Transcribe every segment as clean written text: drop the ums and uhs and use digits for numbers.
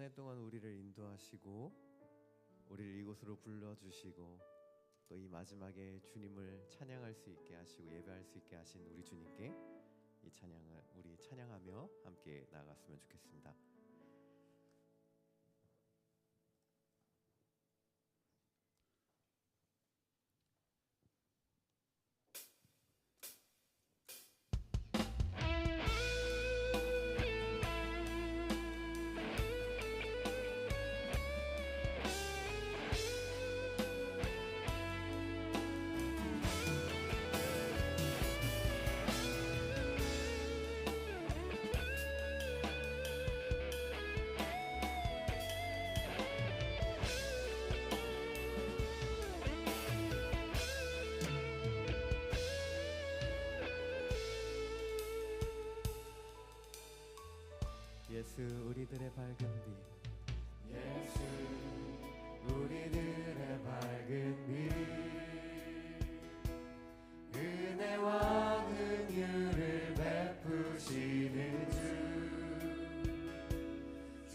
한 해 동안 우리를 인도하시고 우리를 이곳으로 불러주시고 또 이 마지막에 주님을 찬양할 수 있게 하시고 예배할 수 있게 하신 우리 주님께 이 찬양을 우리 찬양하며 함께 나아갔으면 좋겠습니다. 예수 우리들의 밝은 빛, 예수 우리들의 밝은 빛, 은혜와 긍휼을 베푸시는 주,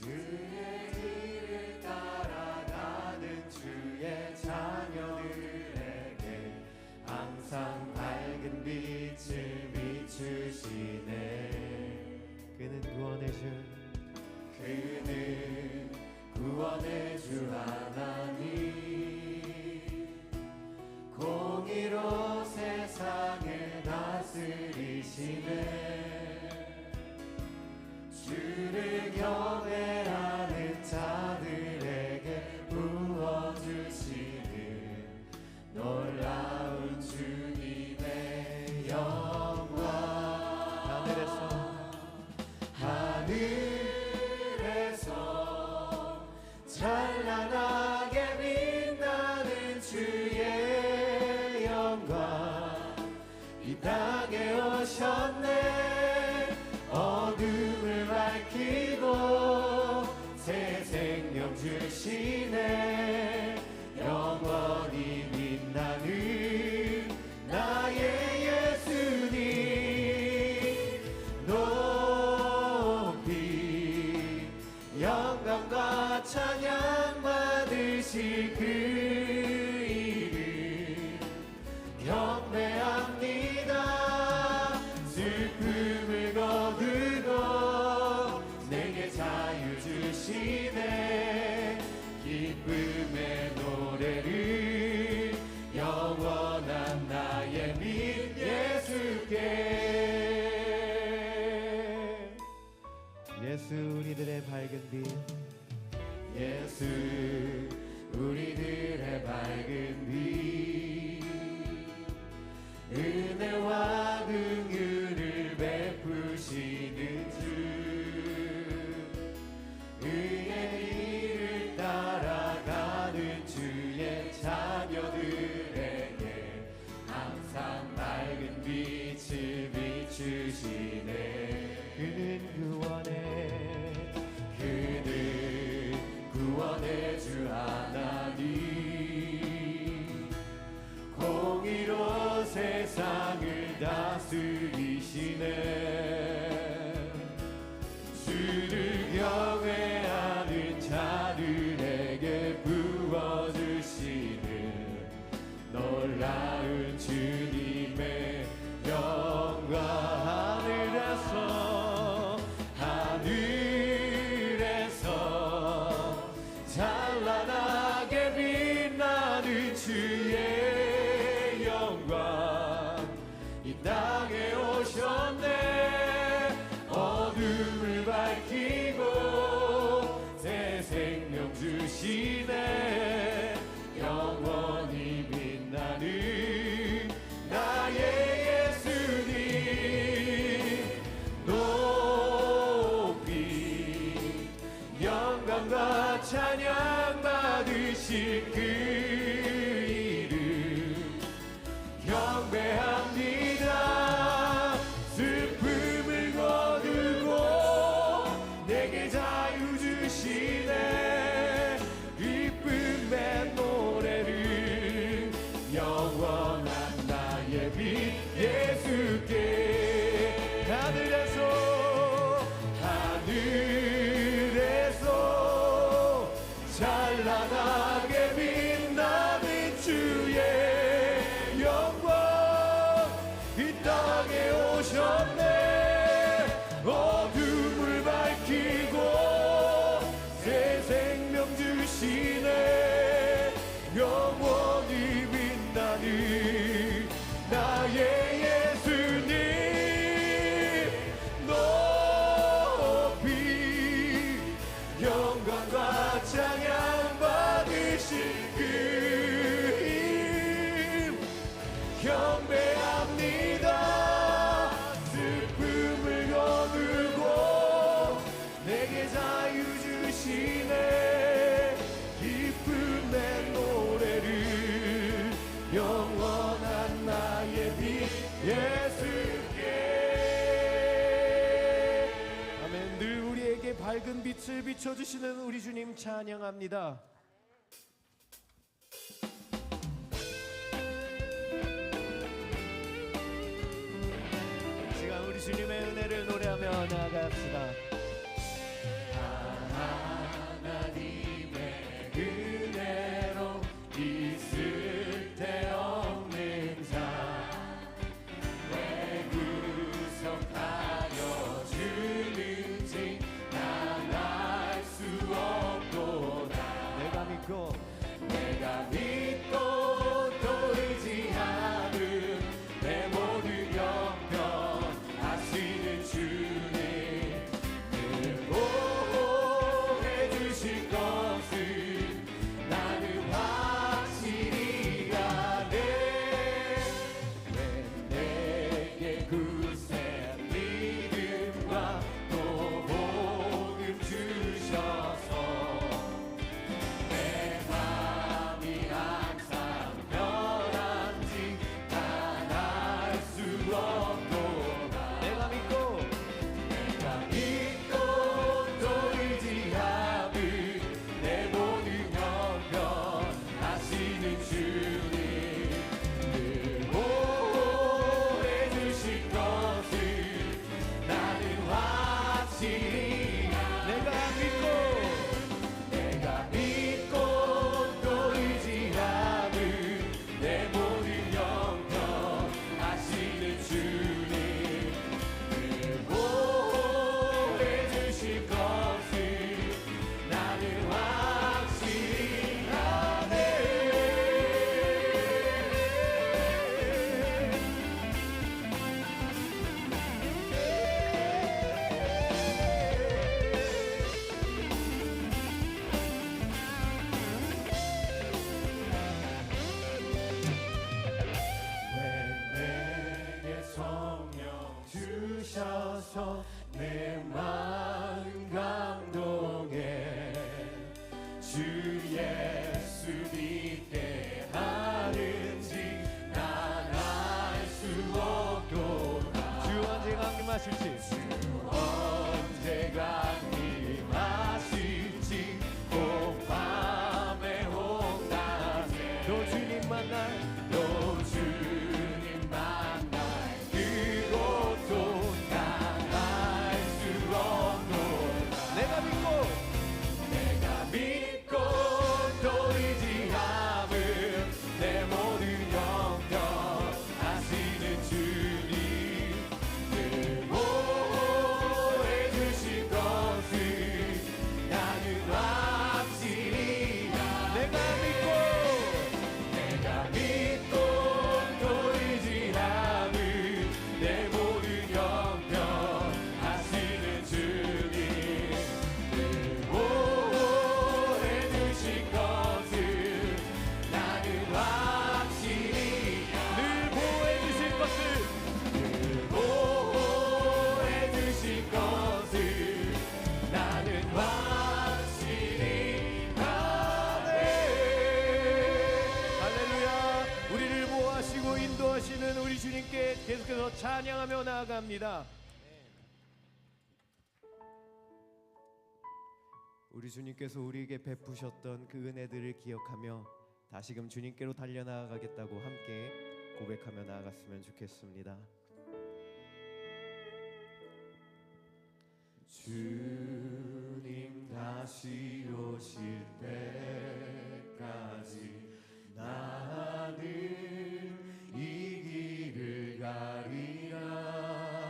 주의 길을 따라가는 주의 자녀들에게 항상 밝은 빛을 비추시네. 그는 구원의 주, 그는 구원의 주 하나님, 공의로 세상을 다스리시네. 주를 경외하는 자들에게 부어주시는 놀라운 주님의 영광. 하늘에서 찬란하게 빛나는 주의 영광, 이 땅에 오셨네. 어둠을 밝히고 새 생명 주시네. 영원히 빛나는 나의 예수님, 높이 영광과 찬양 받으실 그 이름 경배합니다. 슬픔을 거두고 내게 자유 주시네. 기쁨의 노래를 영원한 나의 빛 예수께. 예수 우리들의 밝은 빛, 예수 우리들의 밝은 빛, 은혜와 긍휼을 베푸시는 주, 의의 길을 따라가는 주의 자녀들에게 항상 밝은 빛을 비추시네. 그는 구원의 주 하나님, 공의로 세상을 다스리시네. 주를 경외하는 자들에게 부어주시는 놀라운 주님의 영광. 하늘에서 찬란하게 빛나는 주의 영광, 이 땅에 오셨네. 어둠을 밝히고 새 생명 주시네. 영원히 빛나는 나의 예수님, 높이 영광과 찬양 받으실 그 이름 경배합니다. 슬픔을 거두고 내게 자유 주시네. 기쁨의 노래를 영원 오셨네. 어둠을 밝히고 새 생명 주시네. 영원히 빛나는 나의 예수님 높이 영광과 찬양 받으실 그 힘 경배합니다. 슬픔을 거두고 내게 자유 주시네. 기쁨의 노래를 영원한 나의 빛 예수께. 아멘. 늘 우리에게 밝은 빛을 비춰주시는 우리 주님 찬양합니다. 시간 우리 주님의 은혜를 노래하며 나아갑시다. 하나님의 은혜로 있을 데 없는 자 왜 구속하여 주는지 난 알 수 없도다. 내가 믿고 또 의지하는 내 모든 영역 아시는 주님 늘 보호해 주실 것을 나는 확실히 아네. 왜 내게 굳센 믿음과 또 복음 주셔서 내 맘이 항상 편한지 난 알 수 없도다. 내가 믿고 또 의지하는 내 모든 영역 아시는 주님 늘 보호해 주실 것을 나는 확실히 내가 믿고 또 의지하는 내 모든 영역 아시는 주님 늘 보호해 주실 것을 나는 확실히 아네. 왜 내게 성령 주셔서 내 마음 감동해 주 예수 믿게 하는지 난 알 수 없도다. 주 언제가 임하실지 꼭 밤에 홍낮에 또 주님 만날 그곳도 난 알 수 없노라. 내가 믿고 또 의지함은 내 모든 영역 아시는 주님 늘 보호해 주실 것을 나는 확실히 내가 믿고 또 의지함은 내 모든 영역 아시는 주님 늘 보호해 주실 것을 나는 확실히 늘 보호해 주실 것을 나는 확실히 아네. 할렐루야. 우리를 보호하시고 인도하시는 우리 주님께 계속해서 찬양하며 나아갑니다. 우리 주님께서 우리에게 베푸셨던 그 은혜들을 기억하며 다시금 주님께로 달려나가겠다고 함께 고백하며 나아갔으면 좋겠습니다. 주님 다시 오실 때까지 나는 이 길을 가리라.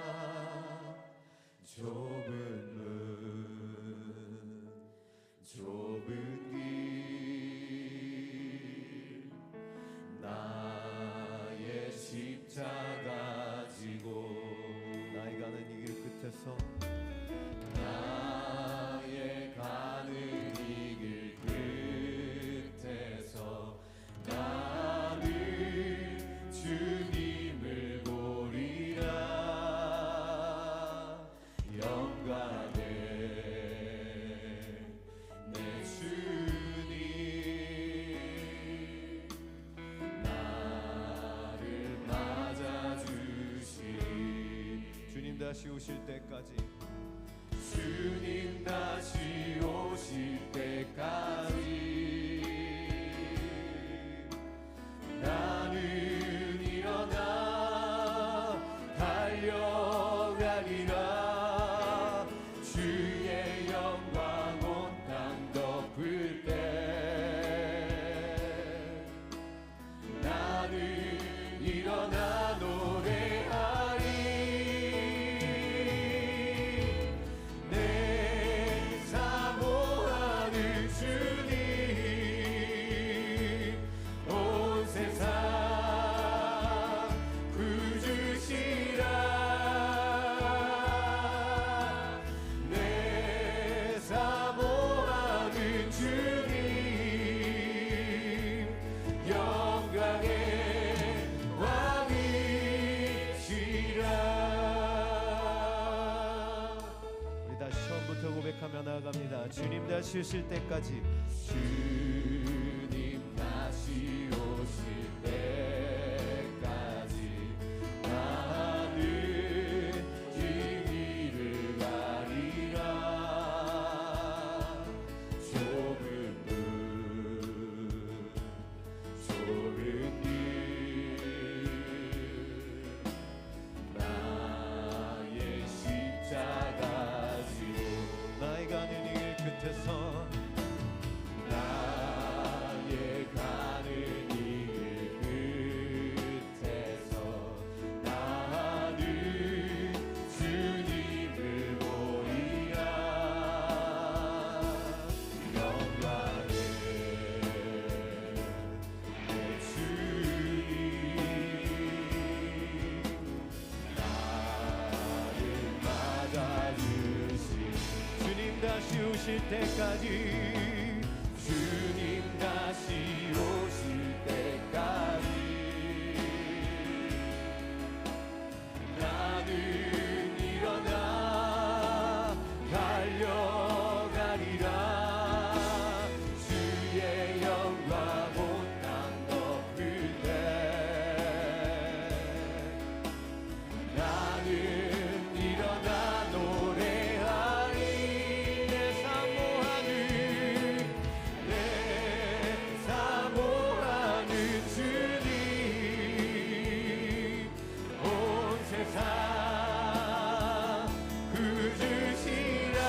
다시 오실 때까지 주님 다시 오실 때까지 나는 일어나 달려가리라. 주의 영광 온 땅 덮을 때 나는 일어나 노래하리. 내 사모하는 주님 온 세상 구주시라. 내 사모하는 주님 영광의 왕이시라. 우리 다시 처음부터 고백하며 나아갑니다. 주님 다시 오실 때까지 주님 다시 오실 때까지 나는 이 길을 가리라. 좁은 문 좁은 길 나의 십자가 지고 나의 가는 이 길 끝에서 나의 가는 이 길 끝에서 나는 주님을 보리라. 영광의 내 주님 나를 맞아주신 주님 다시 오실 때까지 주님 다시 오실 때까지 나는 일어나 달려가리라. 주의 영광 온 땅 덮을 때 나는 일어나 노래하리. 내 사모하는 주님 온 세상 구주시라.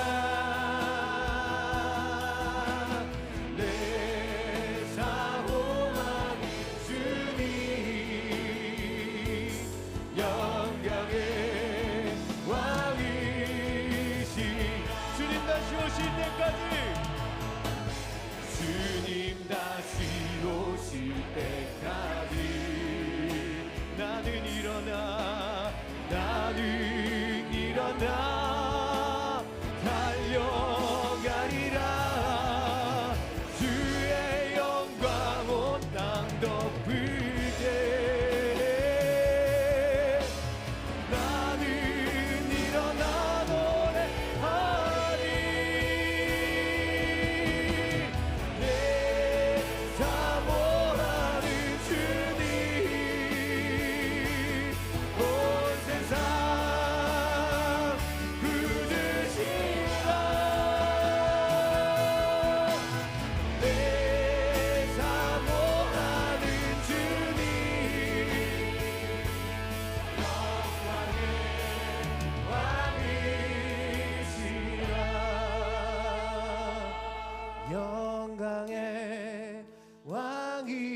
내 사모하는 주님 영광의 왕이시. 주님 다시 오실 때까지 주님 다시 오실 때까지 나는 일어나 달려가리라. 주의 영광 온 땅 덮을 때 나는 일어나 노래하리. 내 사모하는 주님 온 세상 구주시라. 내 사모하는 주님 영광의 왕이시라.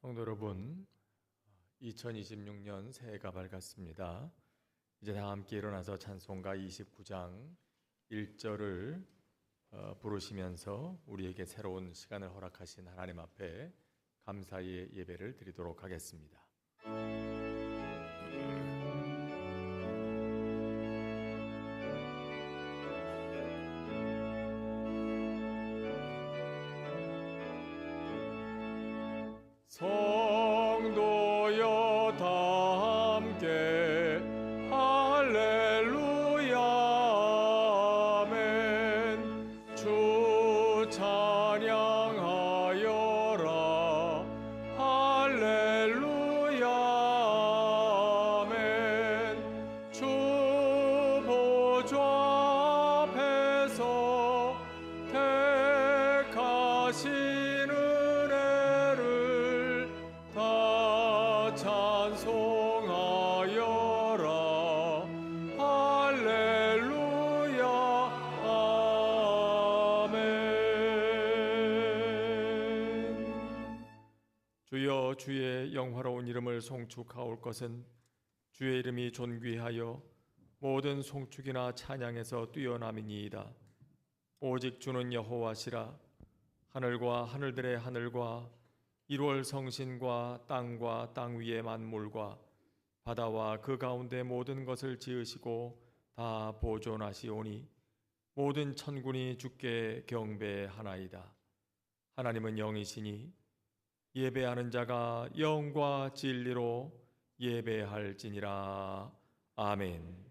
성도 여러분, 2026년 새해가 밝았습니다. 이제 다 함께 일어나서 찬송가 29장 1절을 부르시면서 우리에게 새로운 시간을 허락하신 하나님 앞에 감사의 예배를 드리도록 하겠습니다. 성도여 다 함께 할렐루야 아멘. 주 찬양하여라 할렐루야 아멘. 주 보좌 앞에서 택하신 찬송하여라 할렐루야 아멘. 주여, 주의 영화로운 이름을 송축하올 것은 주의 이름이 존귀하여 모든 송축이나 찬양에서 뛰어남이니이다. 오직 주는 여호와시라. 하늘과 하늘들의 하늘과 1월 성신과 땅과 땅 위의 만물과 바다와 그 가운데 모든 것을 지으시고 다 보존하시오니 모든 천군이 주께 경배하나이다. 하나님은 영이시니 예배하는 자가 영과 진리로 예배할지니라. 아멘.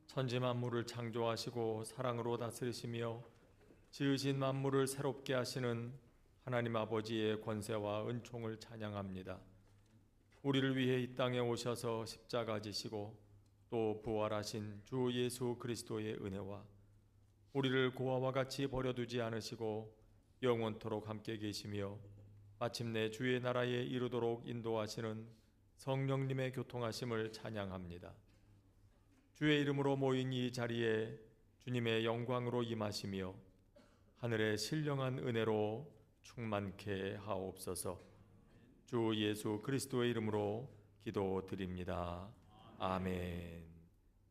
천지 만물을 창조하시고 사랑으로 다스리시며 지으신 만물을 새롭게 하시는 하나님 아버지의 권세와 은총을 찬양합니다. 우리를 위해 이 땅에 오셔서 십자가 지시고 또 부활하신 주 예수 그리스도의 은혜와 우리를 고아와 같이 버려두지 않으시고 영원토록 함께 계시며 마침내 주의 나라에 이르도록 인도하시는 성령님의 교통하심을 찬양합니다. 주의 이름으로 모인 이 자리에 주님의 영광으로 임하시며 하늘의 신령한 은혜로 충만케 하옵소서. 주 예수 그리스도의 이름으로 기도드립니다. 아멘.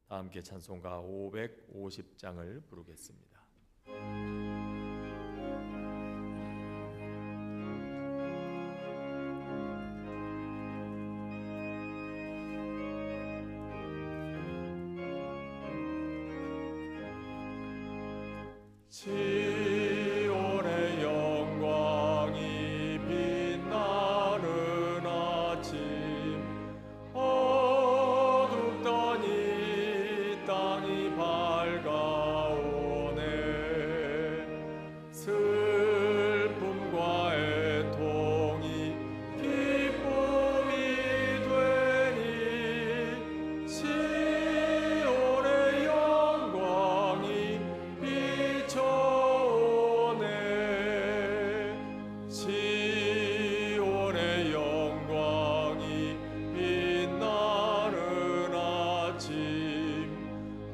다 함께 찬송가 550장을 부르겠습니다. 시온의 영광이 빛나는 아침 어둡던 이 땅이 밝아오네. 슬픔과 애통이 기쁨이 되니 시온의 영광이 비춰오네. 시온의 영광이 빛나는 아침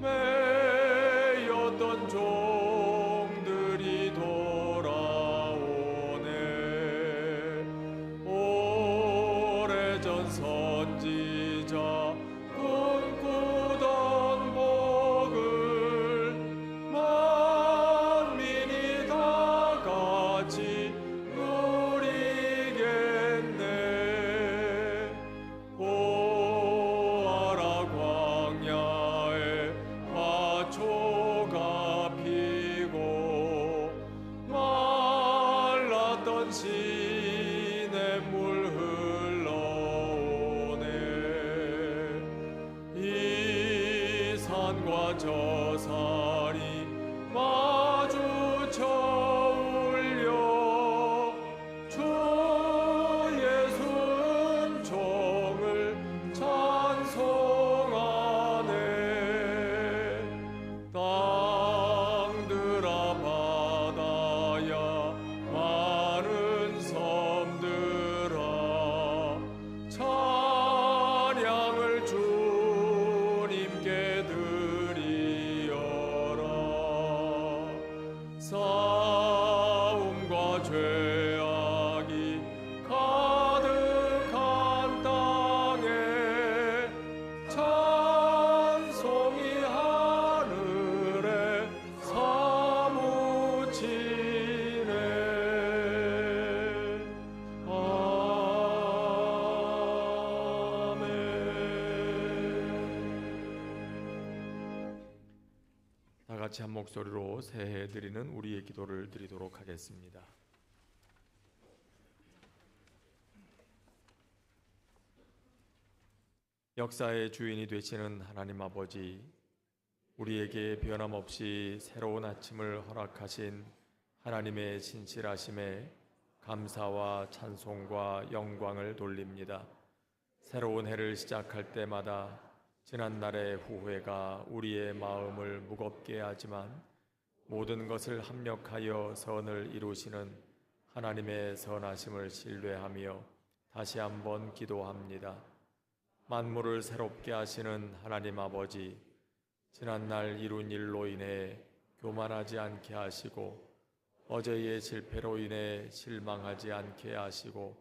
매였던 종들이 돌아오네. 오래전 선지자 꿈꾸던 복을 만민이 다 같이 누리겠네. 보아라 광야의 화초 저 산이 마주쳐 울려 주 예수 은총을 찬송하네. 땅들아 바다야 많은 섬들아 찬양을 주님께 드리어라. 싸움과 죄악이 가득한 땅에 찬송이 하늘에 사무치네. 아멘. 다 같이 한 목소리로 새해 드리는 우리의 기도를 드리도록 하겠습니다. 역사의 주인이 되시는 하나님 아버지, 우리에게 변함없이 새로운 아침을 허락하신 하나님의 신실하심에 감사와 찬송과 영광을 돌립니다. 새로운 해를 시작할 때마다 지난날의 후회가 우리의 마음을 무겁게 하지만 모든 것을 합력하여 선을 이루시는 하나님의 선하심을 신뢰하며 다시 한번 기도합니다. 만물을 새롭게 하시는 하나님 아버지, 지난날 이룬 일로 인해 교만하지 않게 하시고 어제의 실패로 인해 실망하지 않게 하시고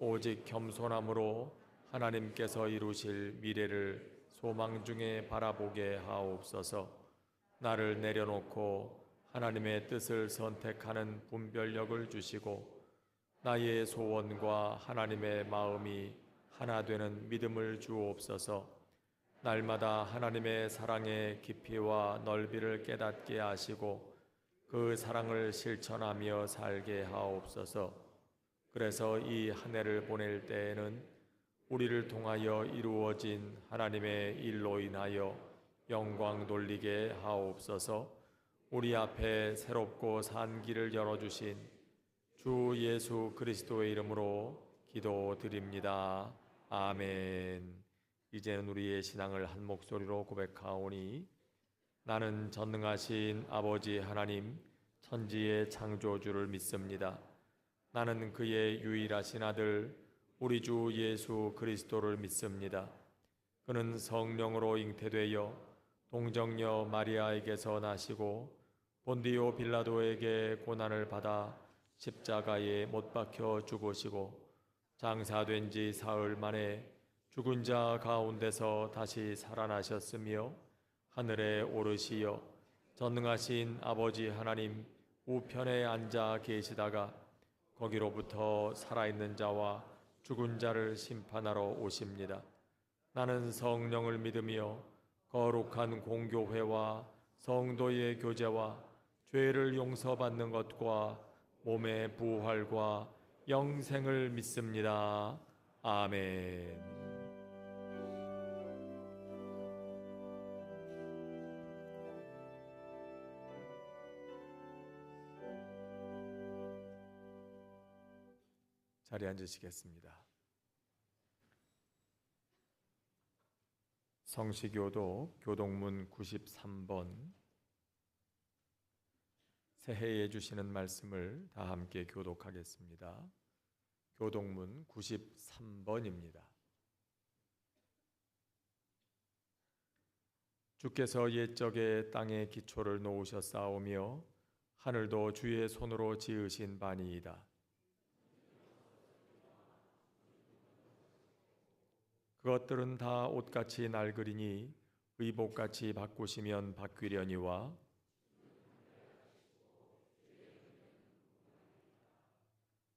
오직 겸손함으로 하나님께서 이루실 미래를 소망 중에 바라보게 하옵소서. 나를 내려놓고 하나님의 뜻을 선택하는 분별력을 주시고 나의 소원과 하나님의 마음이 하나 되는 믿음을 주옵소서. 날마다 하나님의 사랑의 깊이와 넓이를 깨닫게 하시고 그 사랑을 실천하며 살게 하옵소서. 그래서 이 한 해를 보낼 때에는 우리를 통하여 이루어진 하나님의 일로 인하여 영광 돌리게 하옵소서. 우리 앞에 새롭고 산 길을 열어주신 주 예수 그리스도의 이름으로 기도드립니다. 아멘. 이제는 우리의 신앙을 한 목소리로 고백하오니 나는 전능하신 아버지 하나님 천지의 창조주를 믿습니다. 나는 그의 유일하신 아들 우리 주 예수 그리스도를 믿습니다. 그는 성령으로 잉태되어 동정녀 마리아에게서 나시고 본디오 빌라도에게 고난을 받아 십자가에 못 박혀 죽으시고 장사된 지 사흘 만에 죽은 자 가운데서 다시 살아나셨으며 하늘에 오르시어 전능하신 아버지 하나님 우편에 앉아 계시다가 거기로부터 살아있는 자와 죽은 자를 심판하러 오십니다. 나는 성령을 믿으며 거룩한 공교회와 성도의 교제와 죄를 용서받는 것과 몸의 부활과 영생을 믿습니다. 아멘. 자리에 앉으시겠습니다. 성시교도 교동문 93번 새해에 주시는 말씀을 다 함께 교독하겠습니다. 교동문 93번입니다. 주께서 옛적에 땅에 기초를 놓으셨사오며 하늘도 주의 손으로 지으신 바니이다. 그것들은 다 옷같이 낡으리니 의복같이 바꾸시면 바뀌려니와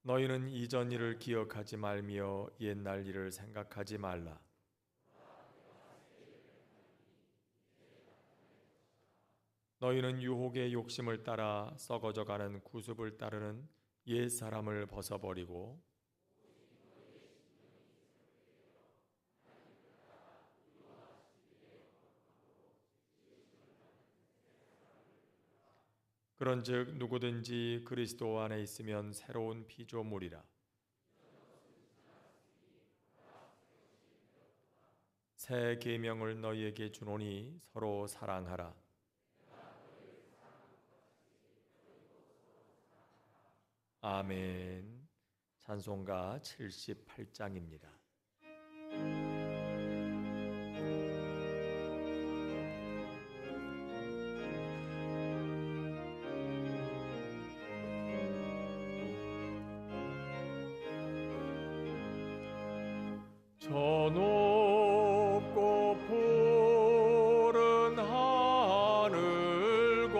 너희는 이전 일을 기억하지 말며 옛날 일을 생각하지 말라. 너희는 유혹의 욕심을 따라 썩어져가는 구습을 따르는 옛 사람을 벗어버리고 그런즉 누구든지 그리스도 안에 있으면 새로운 피조물이라. 새 계명을 너희에게 주노니 서로 사랑하라. 아멘. 찬송가 78장입니다. 저 높고 푸른 하늘과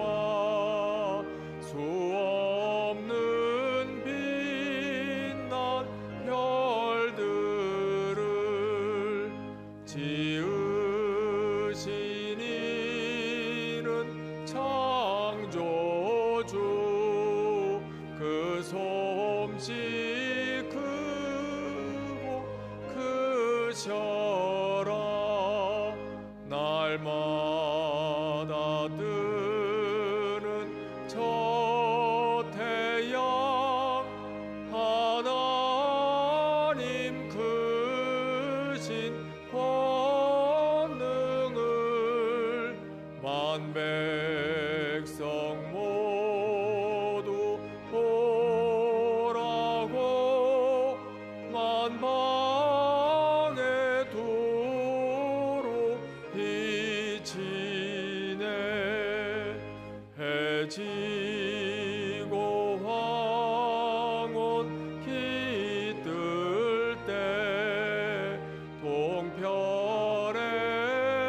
수 없는 빛난 별들을 지으신 이는 창조주 그 솜씨 크고 크셔라. 날마다 뜨는 저 태양 하나님 크신 권능을 만백성 모두 보라고 만방에 두루 비치네. 해지고 황혼 깃들 때 동편의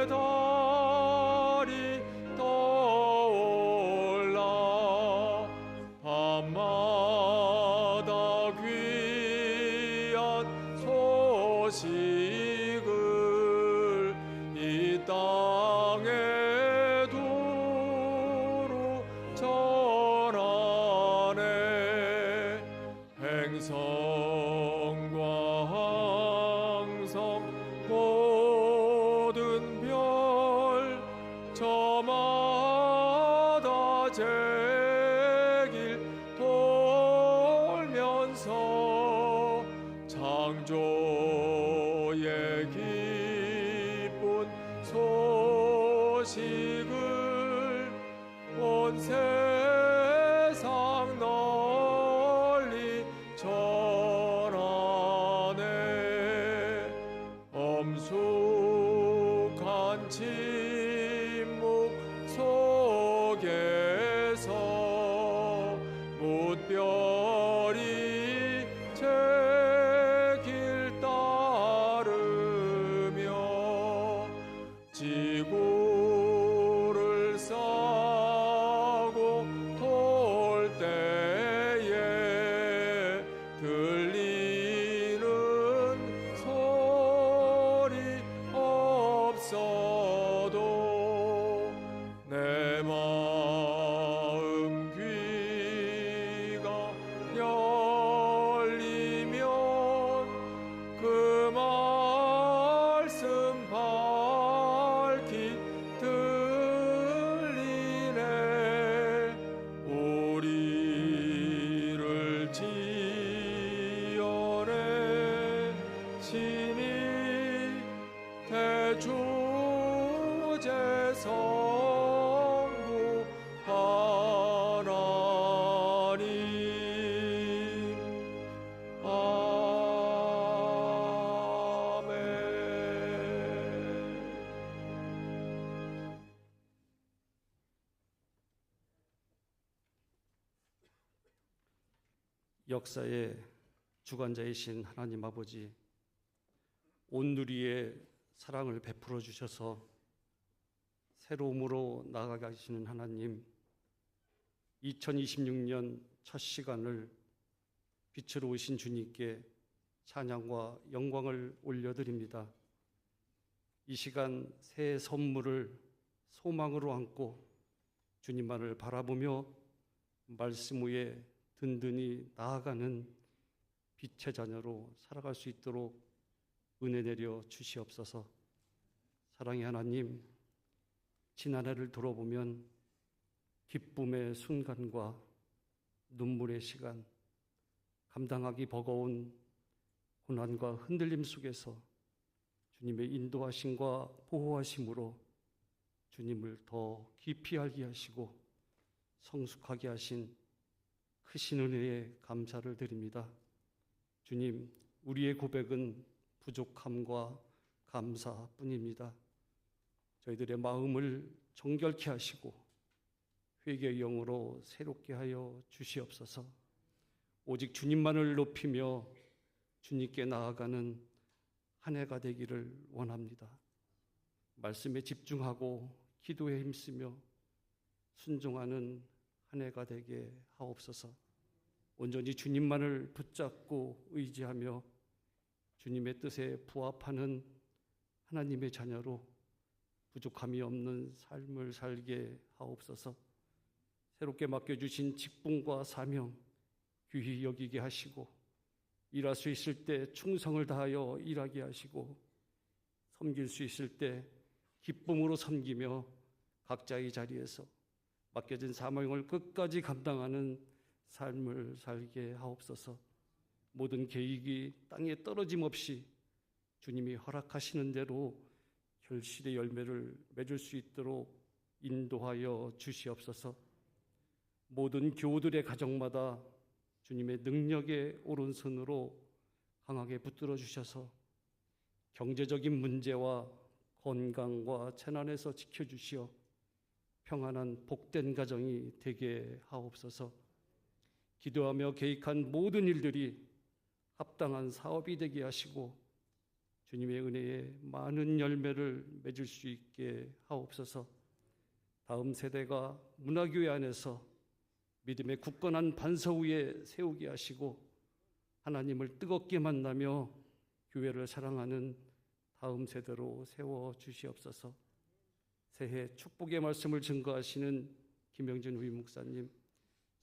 달이 떠올라 밤마다 귀한 소식을 이 땅에 두루 전하네. 행성과 항성 모든 별 저마다 제길 돌면서 창조의 기쁜 소식을 온 세상 널리 전하네. 엄숙한 침묵 속에서 뭇별이 제 길 따르며 지구를 싸고 돌 때에 들리는 소리 없어도 내 마음 귀가 열리면 그 말씀 밝히 들리네. 우리를 지어내 신이 대주제 성부 하나님. 아멘. 역사의 주관자이신 하나님 아버지, 온누리의 사랑을 베풀어 주셔서 새로움으로 나아가시는 하나님, 2026년 첫 시간을 빛으로 오신 주님께 찬양과 영광을 올려드립니다. 이 시간 새 선물을 소망으로 안고 주님만을 바라보며 말씀 위에 든든히 나아가는 빛의 자녀로 살아갈 수 있도록 은혜 내려 주시옵소서. 사랑의 하나님, 지난해를 돌아보면 기쁨의 순간과 눈물의 시간, 감당하기 버거운 고난과 흔들림 속에서 주님의 인도하심과 보호하심으로 주님을 더 깊이 알게 하시고 성숙하게 하신 크신 은혜에 감사를 드립니다. 주님, 우리의 고백은 부족함과 감사뿐입니다. 저희들의 마음을 정결케 하시고 회개의 영으로 새롭게 하여 주시옵소서. 오직 주님만을 높이며 주님께 나아가는 한 해가 되기를 원합니다. 말씀에 집중하고 기도에 힘쓰며 순종하는 한 해가 되게 하옵소서. 온전히 주님만을 붙잡고 의지하며 주님의 뜻에 부합하는 하나님의 자녀로 부족함이 없는 삶을 살게 하옵소서. 새롭게 맡겨주신 직분과 사명 귀히 여기게 하시고 일할 수 있을 때 충성을 다하여 일하게 하시고 섬길 수 있을 때 기쁨으로 섬기며 각자의 자리에서 맡겨진 사명을 끝까지 감당하는 삶을 살게 하옵소서. 모든 계획이 땅에 떨어짐 없이 주님이 허락하시는 대로 결실의 열매를 맺을 수 있도록 인도하여 주시옵소서. 모든 교우들의 가정마다 주님의 능력의 오른손으로 강하게 붙들어 주셔서 경제적인 문제와 건강과 재난에서 지켜주시어 평안한 복된 가정이 되게 하옵소서. 기도하며 계획한 모든 일들이 합당한 사업이 되게 하시고 주님의 은혜에 많은 열매를 맺을 수 있게 하옵소서. 다음 세대가 문화교회 안에서 믿음의 굳건한 반석 위에 세우게 하시고 하나님을 뜨겁게 만나며 교회를 사랑하는 다음 세대로 세워 주시옵소서. 새해 축복의 말씀을 증거하시는 김영진 우임 목사님,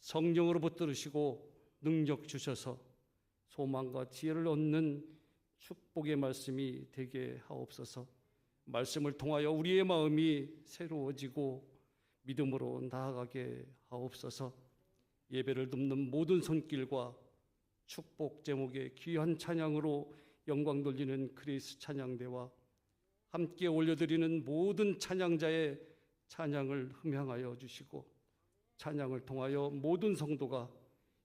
성령으로 붙들으시고 능력 주셔서 소망과 지혜를 얻는 축복의 말씀이 되게 하옵소서. 말씀을 통하여 우리의 마음이 새로워지고 믿음으로 나아가게 하옵소서. 예배를 돕는 모든 손길과 축복 제목의 귀한 찬양으로 영광 돌리는 그리스 찬양대와 함께 올려드리는 모든 찬양자의 찬양을 흠향하여 주시고 찬양을 통하여 모든 성도가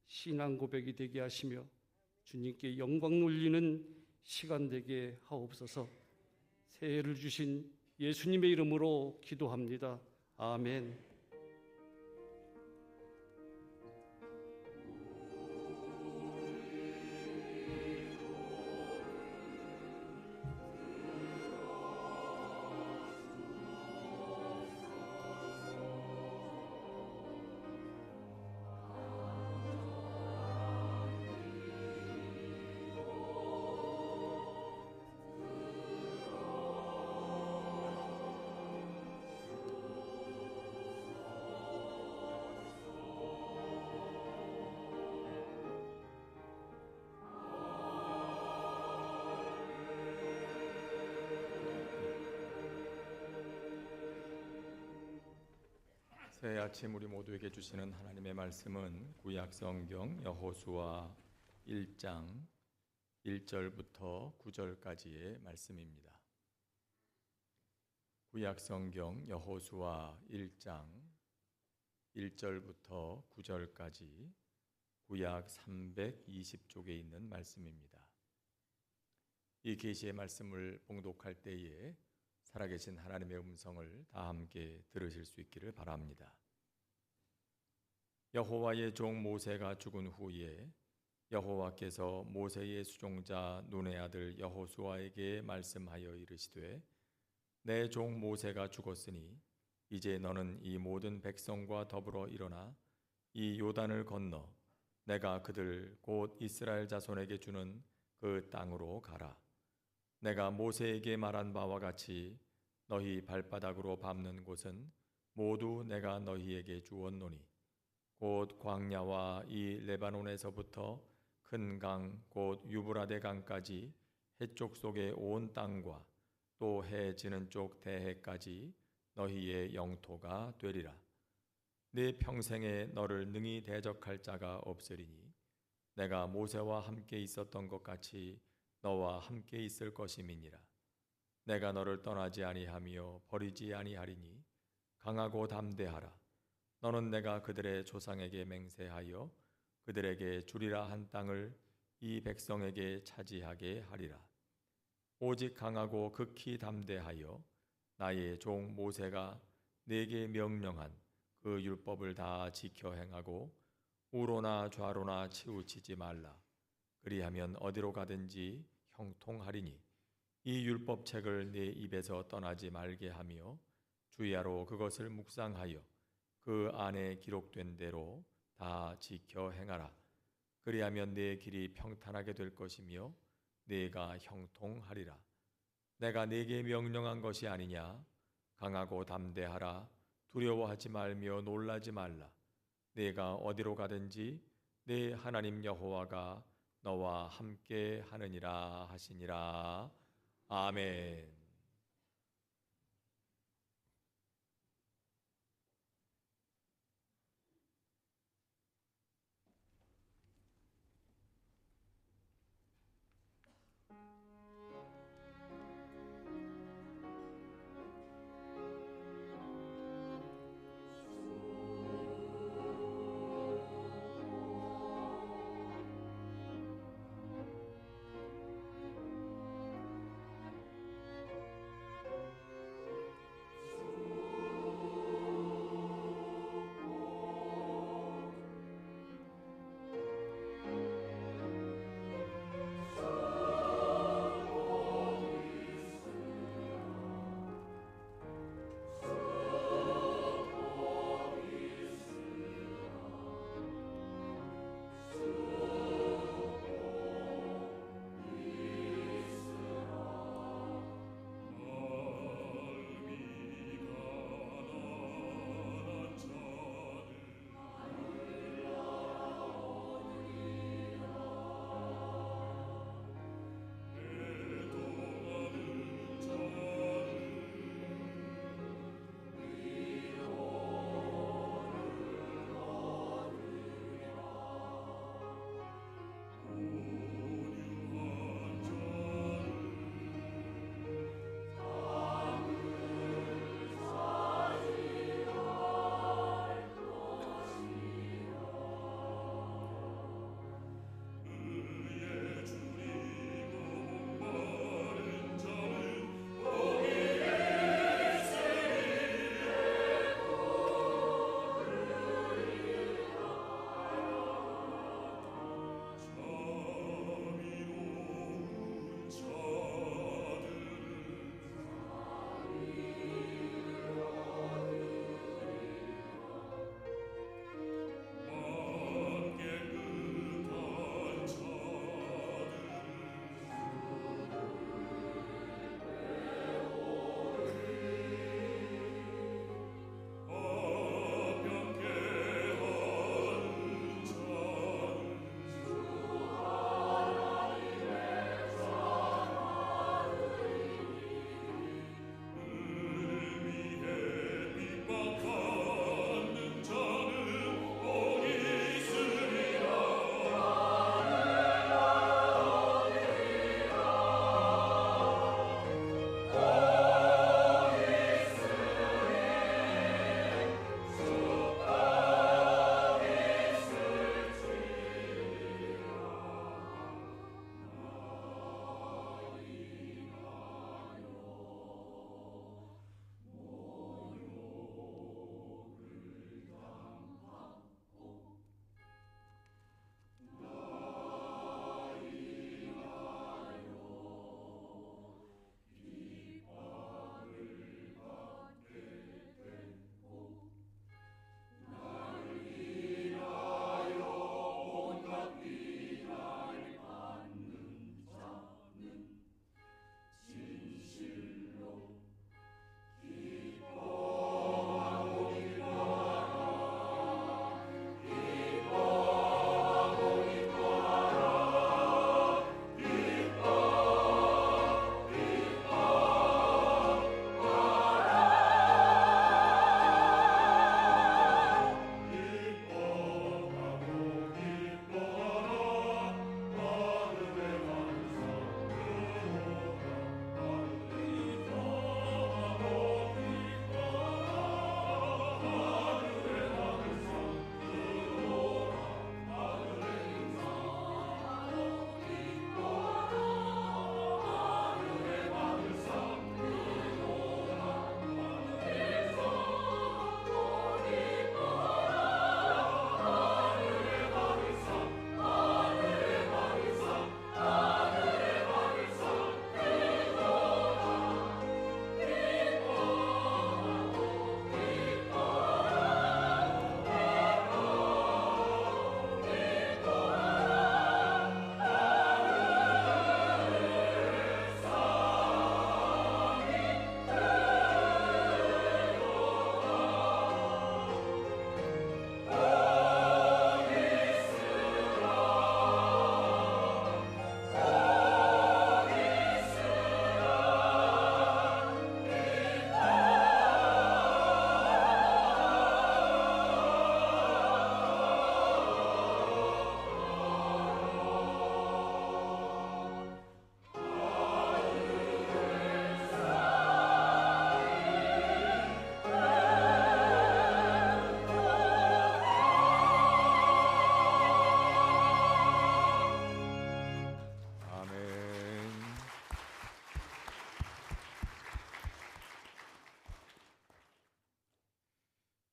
신앙 고백이 되게 하시며 주님께 영광 돌리는 시간 되게 하옵소서. 새해를 주신 예수님의 이름으로 기도합니다. 아멘. 새해 아침 우리 모두에게 주시는 하나님의 말씀은 구약 성경 여호수아 1장 1절부터 9절까지의 말씀입니다. 구약 성경 여호수아 1장 1절부터 9절까지 구약 320쪽에 있는 말씀입니다. 이 계시의 말씀을 봉독할 때에 살아계신 하나님의 음성을 다 함께 들으실 수 있기를 바랍니다. 여호와의 종 모세가 죽은 후에 여호와께서 모세의 수종자 눈의 아들 여호수아에게 말씀하여 이르시되 내 종 모세가 죽었으니 이제 너는 이 모든 백성과 더불어 일어나 이 요단을 건너 내가 그들 곧 이스라엘 자손에게 주는 그 땅으로 가라. 내가 모세에게 말한 바와 같이 너희 발바닥으로 밟는 곳은 모두 내가 너희에게 주었노니 곧 광야와 이 레바논에서부터 큰 강 곧 유브라데 강까지 해쪽 속의 온 땅과 또 해 지는 쪽 대해까지 너희의 영토가 되리라. 내 평생에 너를 능히 대적할 자가 없으리니 내가 모세와 함께 있었던 것 같이 너와 함께 있을 것임이니라. 내가 너를 떠나지 아니하며 버리지 아니하리니 강하고 담대하라. 너는 내가 그들의 조상에게 맹세하여 그들에게 주리라 한 땅을 이 백성에게 차지하게 하리라. 오직 강하고 극히 담대하여 나의 종 모세가 내게 명령한 그 율법을 다 지켜 행하고 우로나 좌로나 치우치지 말라. 그리하면 어디로 가든지 형통하리니 이 율법책을 내 입에서 떠나지 말게 하며 주야로 그것을 묵상하여 그 안에 기록된 대로 다 지켜 행하라. 그리하면 내 길이 평탄하게 될 것이며 내가 형통하리라. 내가 네게 명령한 것이 아니냐. 강하고 담대하라. 두려워하지 말며 놀라지 말라. 네가 어디로 가든지 네 하나님 여호와가 너와 함께 하느니라 하시니라. 아멘.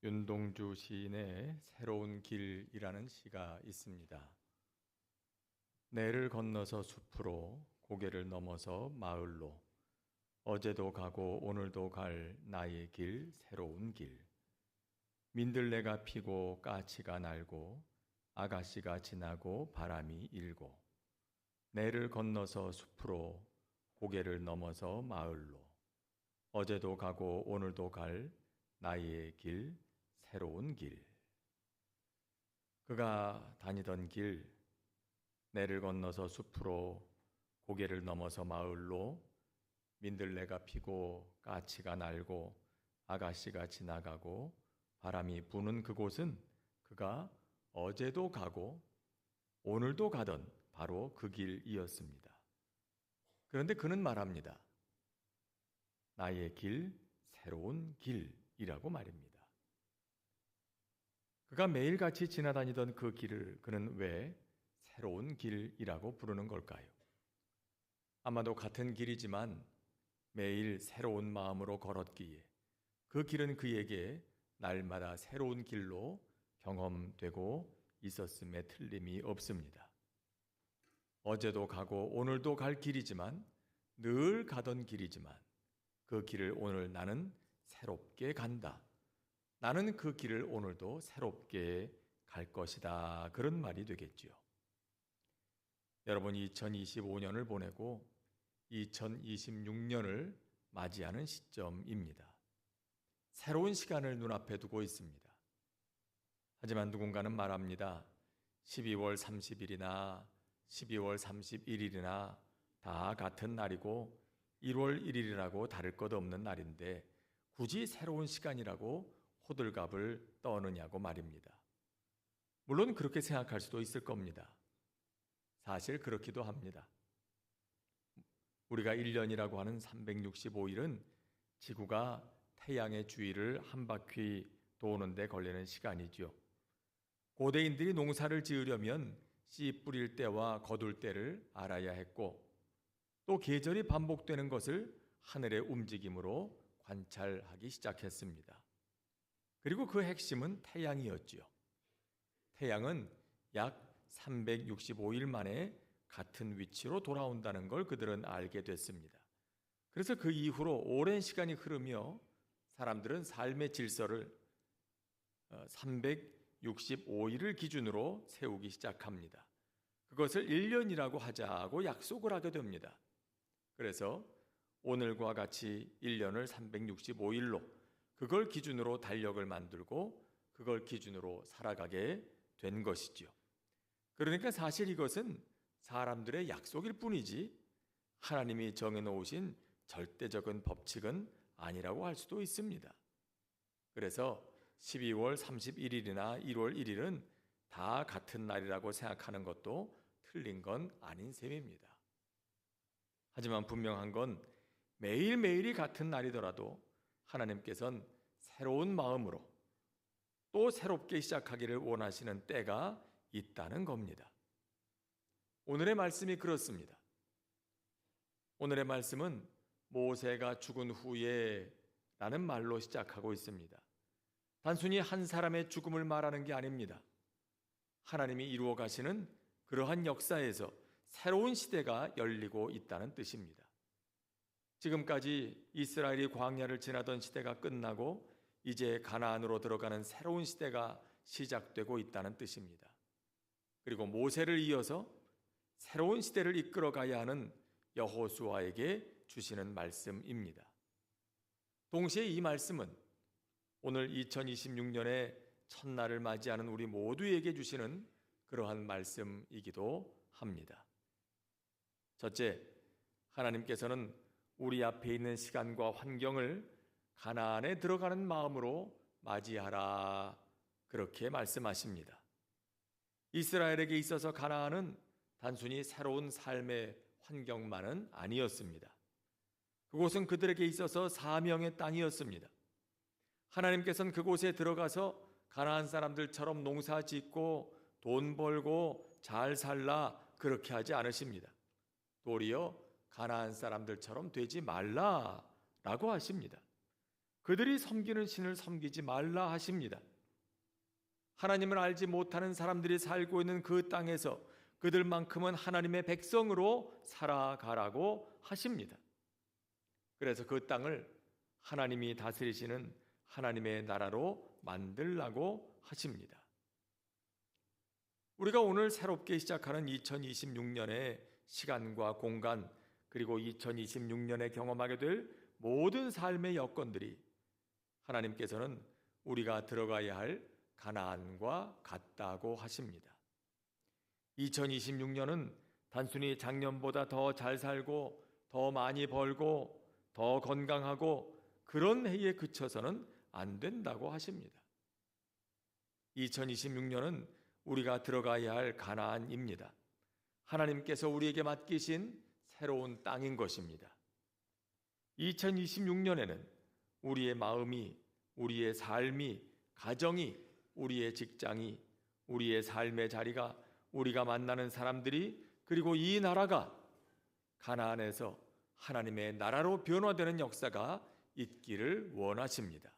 윤동주 시인의 새로운 길이라는 시가 있습니다. 내를 건너서 숲으로, 고개를 넘어서 마을로, 어제도 가고 오늘도 갈 나의 길, 새로운 길. 민들레가 피고 까치가 날고 아가씨가 지나고 바람이 일고, 내를 건너서 숲으로, 고개를 넘어서 마을로, 어제도 가고 오늘도 갈 나의 길, 새로운 길. 그가 다니던 길, 내를 건너서 숲으로, 고개를 넘어서 마을로, 민들레가 피고 까치가 날고 아가씨가 지나가고 바람이 부는 그곳은 그가 어제도 가고 오늘도 가던 바로 그 길이었습니다. 그런데 그는 말합니다. 나의 길, 새로운 길이라고 말입니다. 그가 매일같이 지나다니던 그 길을 그는 왜 새로운 길이라고 부르는 걸까요? 아마도 같은 길이지만 매일 새로운 마음으로 걸었기에 그 길은 그에게 날마다 새로운 길로 경험되고 있었음에 틀림이 없습니다. 어제도 가고 오늘도 갈 길이지만, 늘 가던 길이지만 그 길을 오늘 나는 새롭게 간다. 나는 그 길을 오늘도 새롭게 갈 것이다. 그런 말이 되겠지요. 여러분, 2025년을 보내고 2026년을 맞이하는 시점입니다. 새로운 시간을 눈앞에 두고 있습니다. 하지만 누군가는 말합니다. 12월 30일이나 12월 31일이나 다 같은 날이고 1월 1일이라고 다를 것 없는 날인데 굳이 새로운 시간이라고 호들갑을 떠느냐고 말입니다. 물론 그렇게 생각할 수도 있을 겁니다. 사실 그렇기도 합니다. 우리가 1년이라고 하는 365일은 지구가 태양의 주위를 한 바퀴 도는 데 걸리는 시간이죠. 고대인들이 농사를 지으려면 씨 뿌릴 때와 거둘 때를 알아야 했고, 또 계절이 반복되는 것을 하늘의 움직임으로 관찰하기 시작했습니다. 그리고 그 핵심은 태양이었지요. 태양은 약 365일 만에 같은 위치로 돌아온다는 걸 그들은 알게 됐습니다. 그래서 그 이후로 오랜 시간이 흐르며 사람들은 삶의 질서를 365일을 기준으로 세우기 시작합니다. 그것을 1년이라고 하자고 약속을 하게 됩니다. 그래서 오늘과 같이 1년을 365일로 그걸 기준으로 달력을 만들고 그걸 기준으로 살아가게 된 것이지요. 그러니까 사실 이것은 사람들의 약속일 뿐이지 하나님이 정해놓으신 절대적인 법칙은 아니라고 할 수도 있습니다. 그래서 12월 31일이나 1월 1일은 다 같은 날이라고 생각하는 것도 틀린 건 아닌 셈입니다. 하지만 분명한 건 매일매일이 같은 날이더라도 하나님께서는 새로운 마음으로 또 새롭게 시작하기를 원하시는 때가 있다는 겁니다. 오늘의 말씀이 그렇습니다. 오늘의 말씀은 모세가 죽은 후에 라는 말로 시작하고 있습니다. 단순히 한 사람의 죽음을 말하는 게 아닙니다. 하나님이 이루어 가시는 그러한 역사에서 새로운 시대가 열리고 있다는 뜻입니다. 지금까지 이스라엘이 광야를 지나던 시대가 끝나고 이제 가나안으로 들어가는 새로운 시대가 시작되고 있다는 뜻입니다. 그리고 모세를 이어서 새로운 시대를 이끌어가야 하는 여호수아에게 주시는 말씀입니다. 동시에 이 말씀은 오늘 2026년의 첫날을 맞이하는 우리 모두에게 주시는 그러한 말씀이기도 합니다. 첫째, 하나님께서는 우리 앞에 있는 시간과 환경을 가나안에 들어가는 마음으로 맞이하라, 그렇게 말씀하십니다. 이스라엘에게 있어서 가나안은 단순히 새로운 삶의 환경만은 아니었습니다. 그곳은 그들에게 있어서 사명의 땅이었습니다. 하나님께서는 그곳에 들어가서 가나안 사람들처럼 농사 짓고 돈 벌고 잘 살라 그렇게 하지 않으십니다. 도리어 가나안 사람들처럼 되지 말라라고 하십니다. 그들이 섬기는 신을 섬기지 말라 하십니다. 하나님을 알지 못하는 사람들이 살고 있는 그 땅에서 그들만큼은 하나님의 백성으로 살아가라고 하십니다. 그래서 그 땅을 하나님이 다스리시는 하나님의 나라로 만들라고 하십니다. 우리가 오늘 새롭게 시작하는 2026년의 시간과 공간, 그리고 2026년에 경험하게 될 모든 삶의 여건들이 하나님께서는 우리가 들어가야 할 가나안과 같다고 하십니다. 2026년은 단순히 작년보다 더 잘 살고 더 많이 벌고 더 건강하고 그런 해에 그쳐서는 안 된다고 하십니다. 2026년은 우리가 들어가야 할 가나안입니다. 하나님께서 우리에게 맡기신 새로운 땅인 것입니다. 2026년에는 우리의 마음이, 우리의 삶이, 가정이, 우리의 직장이, 우리의 삶의 자리가, 우리가 만나는 사람들이, 그리고 이 나라가 가나안에서 하나님의 나라로 변화되는 역사가 있기를 원하십니다.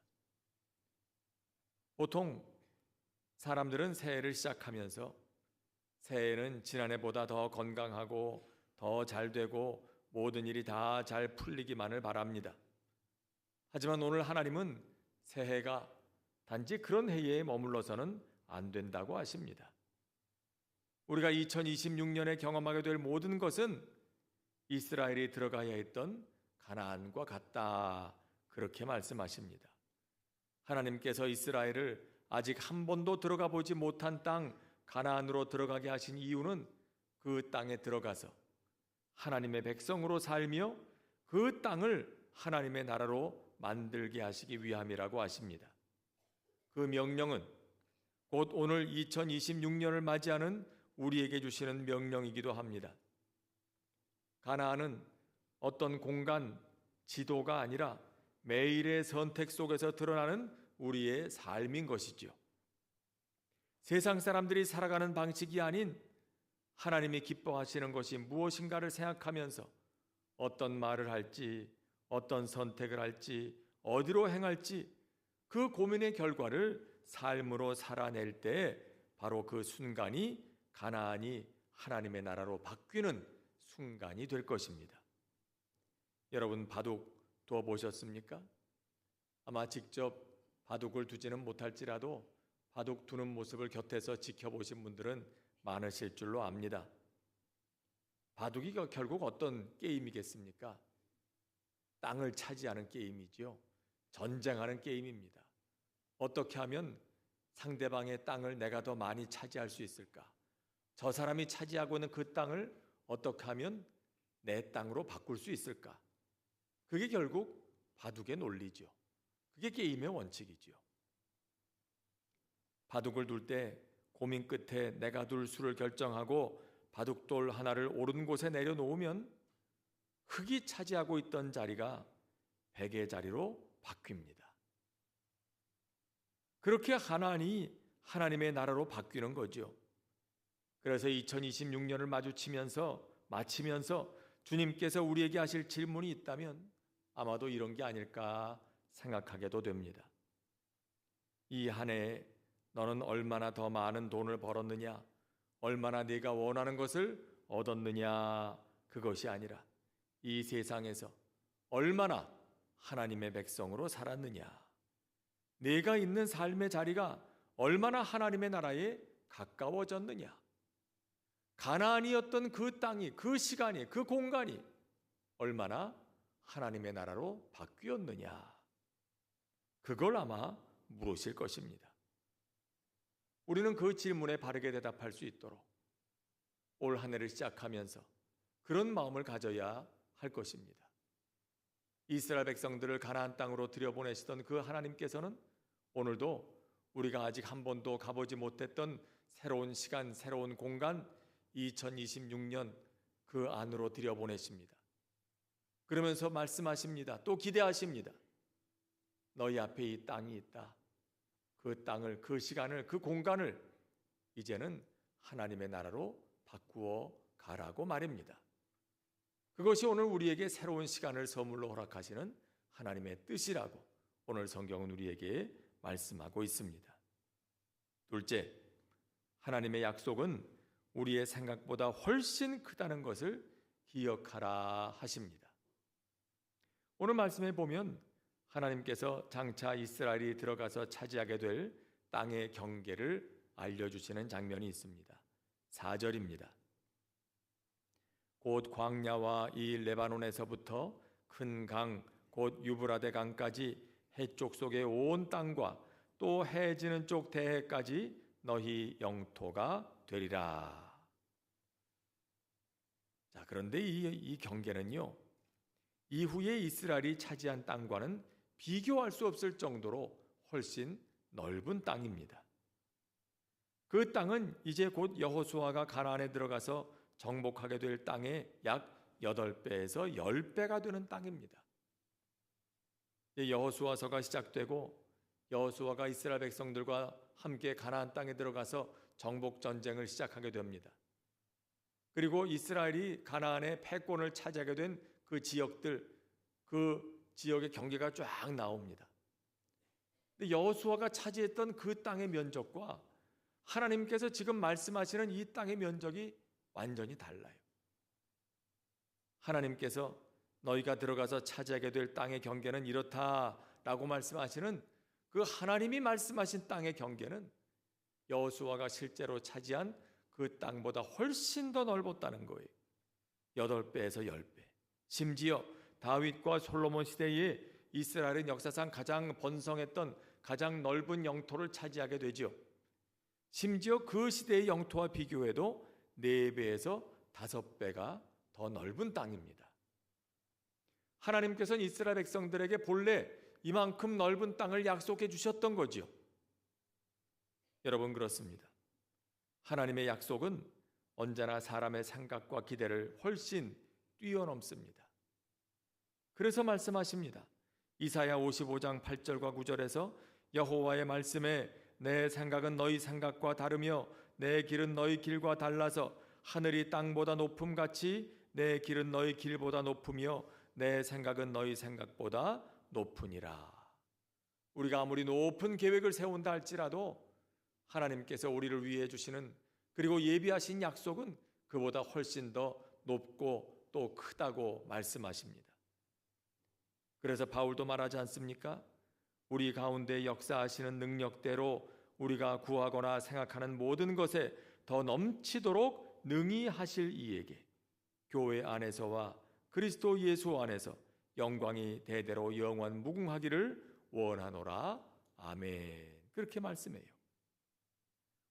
보통 사람들은 새해를 시작하면서 새해는 지난해보다 더 건강하고 더 잘 되고 모든 일이 다 잘 풀리기만을 바랍니다. 하지만 오늘 하나님은 새해가 단지 그런 해에 머물러서는 안 된다고 하십니다. 우리가 2026년에 경험하게 될 모든 것은 이스라엘이 들어가야 했던 가나안과 같다, 그렇게 말씀하십니다. 하나님께서 이스라엘을 아직 한 번도 들어가 보지 못한 땅 가나안으로 들어가게 하신 이유는 그 땅에 들어가서 하나님의 백성으로 살며 그 땅을 하나님의 나라로 만들게 하시기 위함이라고 하십니다. 그 명령은 곧 오늘 2026년을 맞이하는 우리에게 주시는 명령이기도 합니다. 가나안은 어떤 공간, 지도가 아니라 매일의 선택 속에서 드러나는 우리의 삶인 것이지요. 세상 사람들이 살아가는 방식이 아닌 하나님이 기뻐하시는 것이 무엇인가를 생각하면서 어떤 말을 할지, 어떤 선택을 할지, 어디로 행할지 그 고민의 결과를 삶으로 살아낼 때 바로 그 순간이 가나안이 하나님의 나라로 바뀌는 순간이 될 것입니다. 여러분, 바둑 두어 보셨습니까? 아마 직접 바둑을 두지는 못할지라도 바둑 두는 모습을 곁에서 지켜보신 분들은 많으실 줄로 압니다. 바둑이 결국 어떤 게임이겠습니까? 땅을 차지하는 게임이지요. 전쟁하는 게임입니다. 어떻게 하면 상대방의 땅을 내가 더 많이 차지할 수 있을까? 저 사람이 차지하고 있는 그 땅을 어떻게 하면 내 땅으로 바꿀 수 있을까? 그게 결국 바둑의 논리죠. 그게 게임의 원칙이죠. 바둑을 둘 때 고민 끝에 내가 둘 수를 결정하고 바둑돌 하나를 옳은 곳에 내려놓으면 흙이 차지하고 있던 자리가 백의 자리로 바뀝니다. 그렇게 가나안이 하나님의 나라로 바뀌는 거죠. 그래서 2026년을 마치면서 주님께서 우리에게 하실 질문이 있다면 아마도 이런 게 아닐까 생각하게도 됩니다. 이 한 해에 너는 얼마나 더 많은 돈을 벌었느냐, 얼마나 네가 원하는 것을 얻었느냐, 그것이 아니라 이 세상에서 얼마나 하나님의 백성으로 살았느냐, 네가 있는 삶의 자리가 얼마나 하나님의 나라에 가까워졌느냐, 가나안이었던 그 땅이, 그 시간이, 그 공간이 얼마나 하나님의 나라로 바뀌었느냐, 그걸 아마 물으실 것입니다. 우리는 그 질문에 바르게 대답할 수 있도록 올 한 해를 시작하면서 그런 마음을 가져야 할 것입니다. 이스라엘 백성들을 가나안 땅으로 들여보내시던 그 하나님께서는 오늘도 우리가 아직 한 번도 가보지 못했던 새로운 시간, 새로운 공간, 2026년 그 안으로 들여보내십니다. 그러면서 말씀하십니다. 또 기대하십니다. 너희 앞에 이 땅이 있다. 그 땅을, 그 시간을, 그 공간을 이제는 하나님의 나라로 바꾸어 가라고 말입니다. 그것이 오늘 우리에게 새로운 시간을 선물로 허락하시는 하나님의 뜻이라고 오늘 성경은 우리에게 말씀하고 있습니다. 둘째, 하나님의 약속은 우리의 생각보다 훨씬 크다는 것을 기억하라 하십니다. 오늘 말씀에 보면 하나님께서 장차 이스라엘이 들어가서 차지하게 될 땅의 경계를 알려주시는 장면이 있습니다. 4절입니다. 곧 광야와 이 레바논에서부터 큰 강, 곧 유브라데 강까지 해쪽 속의 온 땅과 또 해지는 쪽 대해까지 너희 영토가 되리라. 자, 그런데 이 경계는요, 이후에 이스라엘이 차지한 땅과는 비교할 수 없을 정도로 훨씬 넓은 땅입니다. 그 땅은 이제 곧 여호수아가 가나안에 들어가서 정복하게 될 땅의 약 8배에서 10배가 되는 땅입니다. 여호수아서가 시작되고 여호수아가 이스라엘 백성들과 함께 가나안 땅에 들어가서 정복 전쟁을 시작하게 됩니다. 그리고 이스라엘이 가나안의 패권을 차지하게 된 그 지역들, 그 지역의 경계가 쫙 나옵니다. 근데 여호수아가 차지했던 그 땅의 면적과 하나님께서 지금 말씀하시는 이 땅의 면적이 완전히 달라요. 하나님께서 너희가 들어가서 차지하게 될 땅의 경계는 이렇다라고 말씀하시는 그 하나님이 말씀하신 땅의 경계는 여호수아가 실제로 차지한 그 땅보다 훨씬 더 넓었다는 거예요. 8배에서 10배. 심지어 다윗과 솔로몬 시대에 이스라엘은 역사상 가장 번성했던 가장 넓은 영토를 차지하게 되죠. 심지어 그 시대의 영토와 비교해도 4배에서 5배가 더 넓은 땅입니다. 하나님께서는 이스라엘 백성들에게 본래 이만큼 넓은 땅을 약속해 주셨던 거죠. 여러분, 그렇습니다. 하나님의 약속은 언제나 사람의 생각과 기대를 훨씬 뛰어넘습니다. 그래서 말씀하십니다. 이사야 55장 8절과 9절에서 여호와의 말씀에 내 생각은 너희 생각과 다르며 내 길은 너희 길과 달라서 하늘이 땅보다 높음같이 내 길은 너희 길보다 높으며 내 생각은 너희 생각보다 높으니라. 우리가 아무리 높은 계획을 세운다 할지라도 하나님께서 우리를 위해 주시는 그리고 예비하신 약속은 그보다 훨씬 더 높고 또 크다고 말씀하십니다. 그래서 바울도 말하지 않습니까? 우리 가운데 역사하시는 능력대로 우리가 구하거나 생각하는 모든 것에 더 넘치도록 능히 하실 이에게 교회 안에서와 그리스도 예수 안에서 영광이 대대로 영원 무궁하기를 원하노라. 아멘. 그렇게 말씀해요.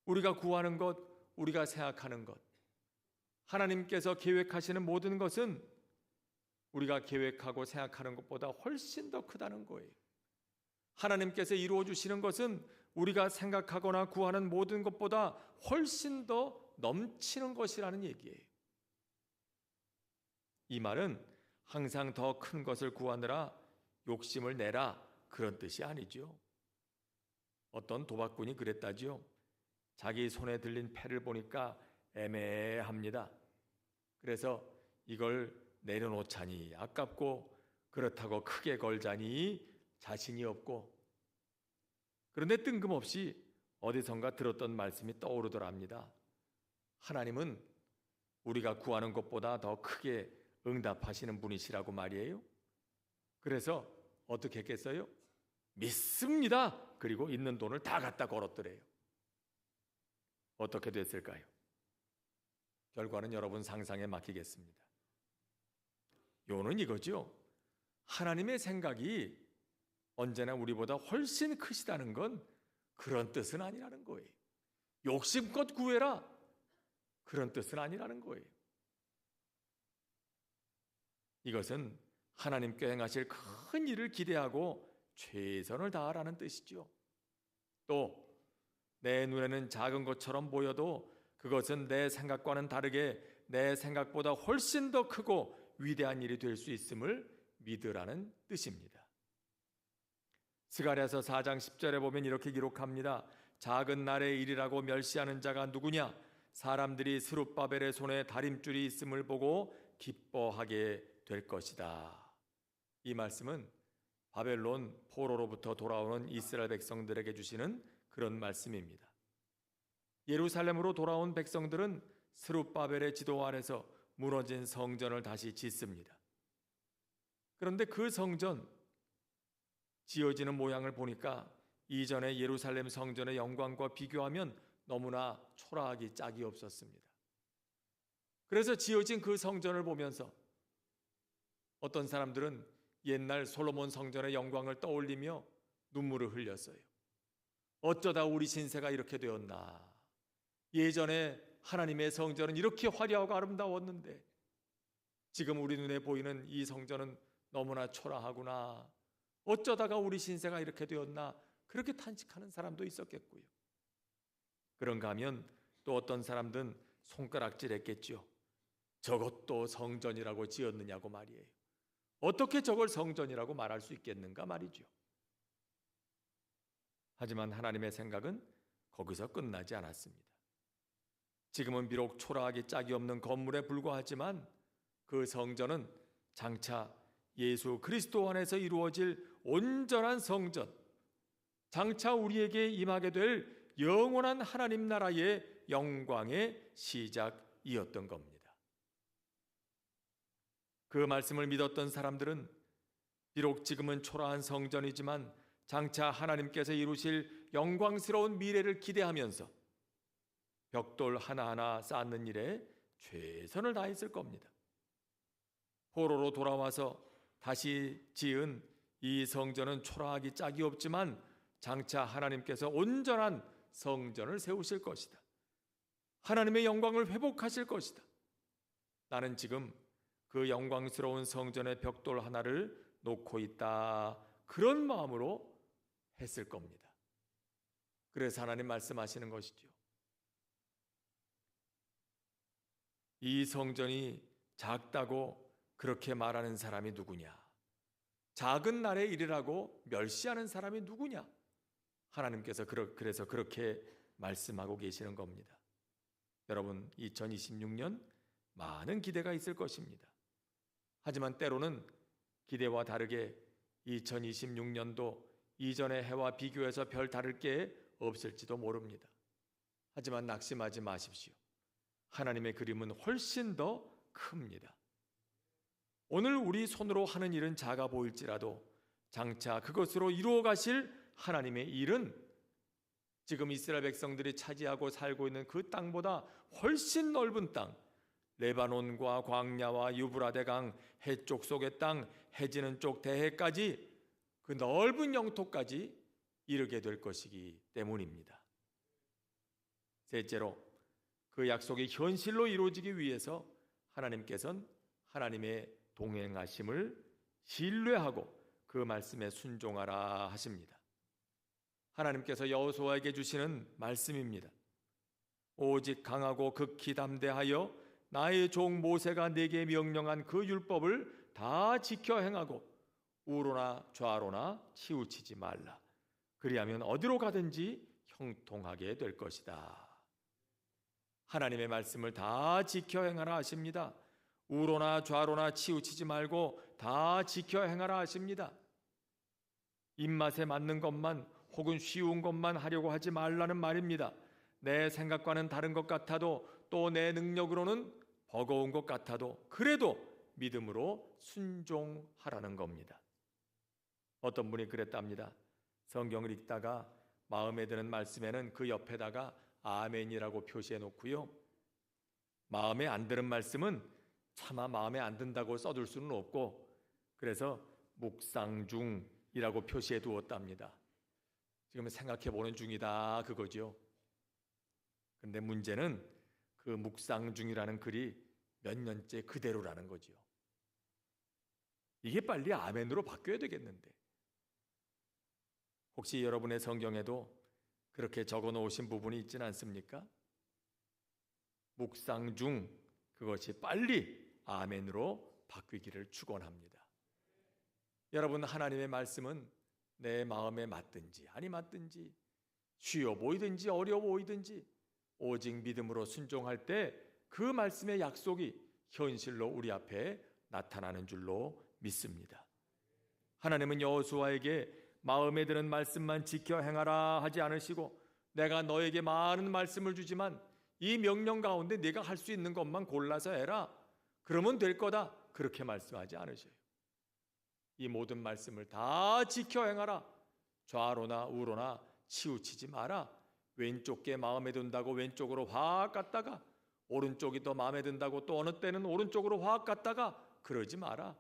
우리가 구하는 것, 우리가 생각하는 것, 하나님께서 계획하시는 모든 것은 우리가 계획하고 생각하는 것보다 훨씬 더 크다는 거예요. 하나님께서 이루어 주시는 것은 우리가 생각하거나 구하는 모든 것보다 훨씬 더 넘치는 것이라는 얘기예요. 이 말은 항상 더 큰 것을 구하느라 욕심을 내라, 그런 뜻이 아니죠. 어떤 도박꾼이 그랬다지요. 자기 손에 들린 패를 보니까 애매합니다. 그래서 이걸 내려놓자니 아깝고 그렇다고 크게 걸자니 자신이 없고, 그런데 뜬금없이 어디선가 들었던 말씀이 떠오르더랍니다. 하나님은 우리가 구하는 것보다 더 크게 응답하시는 분이시라고 말이에요. 그래서 어떻게 했겠어요? 믿습니다. 그리고 있는 돈을 다 갖다 걸었더래요. 어떻게 됐을까요? 결과는 여러분 상상에 맡기겠습니다. 요는 이거죠. 하나님의 생각이 언제나 우리보다 훨씬 크시다는 건 그런 뜻은 아니라는 거예요. 욕심껏 구해라, 그런 뜻은 아니라는 거예요. 이것은 하나님께 행하실 큰 일을 기대하고 최선을 다하라는 뜻이죠. 또 내 눈에는 작은 것처럼 보여도 그것은 내 생각과는 다르게 내 생각보다 훨씬 더 크고 위대한 일이 될 수 있음을 믿으라는 뜻입니다. 스가랴서 4장 10절에 보면 이렇게 기록합니다. 작은 날의 일이라고 멸시하는 자가 누구냐? 사람들이 스룹바벨의 손에 다림줄이 있음을 보고 기뻐하게 될 것이다. 이 말씀은 바벨론 포로로부터 돌아오는 이스라엘 백성들에게 주시는 그런 말씀입니다. 예루살렘으로 돌아온 백성들은 스룹바벨의 지도 아래서 무너진 성전을 다시 짓습니다. 그런데 그 성전 지어지는 모양을 보니까 이전의 예루살렘 성전의 영광과 비교하면 너무나 초라하기 짝이 없었습니다. 그래서 지어진 그 성전을 보면서 어떤 사람들은 옛날 솔로몬 성전의 영광을 떠올리며 눈물을 흘렸어요. 어쩌다 우리 신세가 이렇게 되었나. 예전에 하나님의 성전은 이렇게 화려하고 아름다웠는데 지금 우리 눈에 보이는 이 성전은 너무나 초라하구나. 어쩌다가 우리 신세가 이렇게 되었나. 그렇게 탄식하는 사람도 있었겠고요. 그런가 하면 또 어떤 사람들은 손가락질했겠죠. 저것도 성전이라고 지었느냐고 말이에요. 어떻게 저걸 성전이라고 말할 수 있겠는가 말이죠. 하지만 하나님의 생각은 거기서 끝나지 않았습니다. 지금은 비록 초라하기 짝이 없는 건물에 불과하지만 그 성전은 장차 예수 그리스도 안에서 이루어질 온전한 성전, 장차 우리에게 임하게 될 영원한 하나님 나라의 영광의 시작이었던 겁니다. 그 말씀을 믿었던 사람들은 비록 지금은 초라한 성전이지만 장차 하나님께서 이루실 영광스러운 미래를 기대하면서 벽돌 하나하나 쌓는 일에 최선을 다했을 겁니다. 포로로 돌아와서 다시 지은 이 성전은 초라하기 짝이 없지만 장차 하나님께서 온전한 성전을 세우실 것이다. 하나님의 영광을 회복하실 것이다. 나는 지금 그 영광스러운 성전의 벽돌 하나를 놓고 있다. 그런 마음으로 했을 겁니다. 그래서 하나님 말씀하시는 것이죠. 이 성전이 작다고 그렇게 말하는 사람이 누구냐? 작은 날의 일이라고 멸시하는 사람이 누구냐? 하나님께서 그래서 그렇게 말씀하고 계시는 겁니다. 여러분, 2026년 많은 기대가 있을 것입니다. 하지만 때로는 기대와 다르게 2026년도 이전의 해와 비교해서 별 다를 게 없을지도 모릅니다. 하지만 낙심하지 마십시오. 하나님의 그림은 훨씬 더 큽니다. 오늘 우리 손으로 하는 일은 작아 보일지라도 장차 그것으로 이루어 가실 하나님의 일은 지금 이스라엘 백성들이 차지하고 살고 있는 그 땅보다 훨씬 넓은 땅, 레바논과 광야와 유브라데 강 해쪽 속의 땅, 해지는 쪽 대해까지 그 넓은 영토까지 이르게 될 것이기 때문입니다. 셋째로 그 약속이 현실로 이루어지기 위해서 하나님께서는 하나님의 동행하심을 신뢰하고 그 말씀에 순종하라 하십니다. 하나님께서 여호수아에게 주시는 말씀입니다. 오직 강하고 극히 담대하여 나의 종 모세가 내게 명령한 그 율법을 다 지켜 행하고 우로나 좌로나 치우치지 말라. 그리하면 어디로 가든지 형통하게 될 것이다. 하나님의 말씀을 다 지켜 행하라 하십니다. 우로나 좌로나 치우치지 말고 다 지켜 행하라 하십니다. 입맛에 맞는 것만 혹은 쉬운 것만 하려고 하지 말라는 말입니다. 내 생각과는 다른 것 같아도 또 내 능력으로는 버거운 것 같아도 그래도 믿음으로 순종하라는 겁니다. 어떤 분이 그랬답니다. 성경을 읽다가 마음에 드는 말씀에는 그 옆에다가 아멘이라고 표시해 놓고요. 마음에 안 드는 말씀은 차마 마음에 안 든다고 써둘 수는 없고 그래서 묵상 중이라고 표시해 두었답니다. 지금 생각해 보는 중이다 그거죠. 근데 문제는 그 묵상 중이라는 글이 몇 년째 그대로라는 거죠. 이게 빨리 아멘으로 바뀌어야 되겠는데 혹시 여러분의 성경에도 그렇게 적어 놓으신 부분이 있지는 않습니까? 묵상 중 그것이 빨리 아멘으로 바뀌기를 축원합니다. 여러분, 하나님의 말씀은 내 마음에 맞든지 아니 맞든지 쉬워 보이든지 어려워 보이든지 오직 믿음으로 순종할 때 그 말씀의 약속이 현실로 우리 앞에 나타나는 줄로 믿습니다. 하나님은 여호수아에게 마음에 드는 말씀만 지켜 행하라 하지 않으시고 내가 너에게 많은 말씀을 주지만 이 명령 가운데 네가 할 수 있는 것만 골라서 해라. 그러면 될 거다. 그렇게 말씀하지 않으셔요. 이 모든 말씀을 다 지켜 행하라. 좌로나 우로나 치우치지 마라. 왼쪽 게 마음에 든다고 왼쪽으로 확 갔다가 오른쪽이 더 마음에 든다고 또 어느 때는 오른쪽으로 확 갔다가 그러지 마라.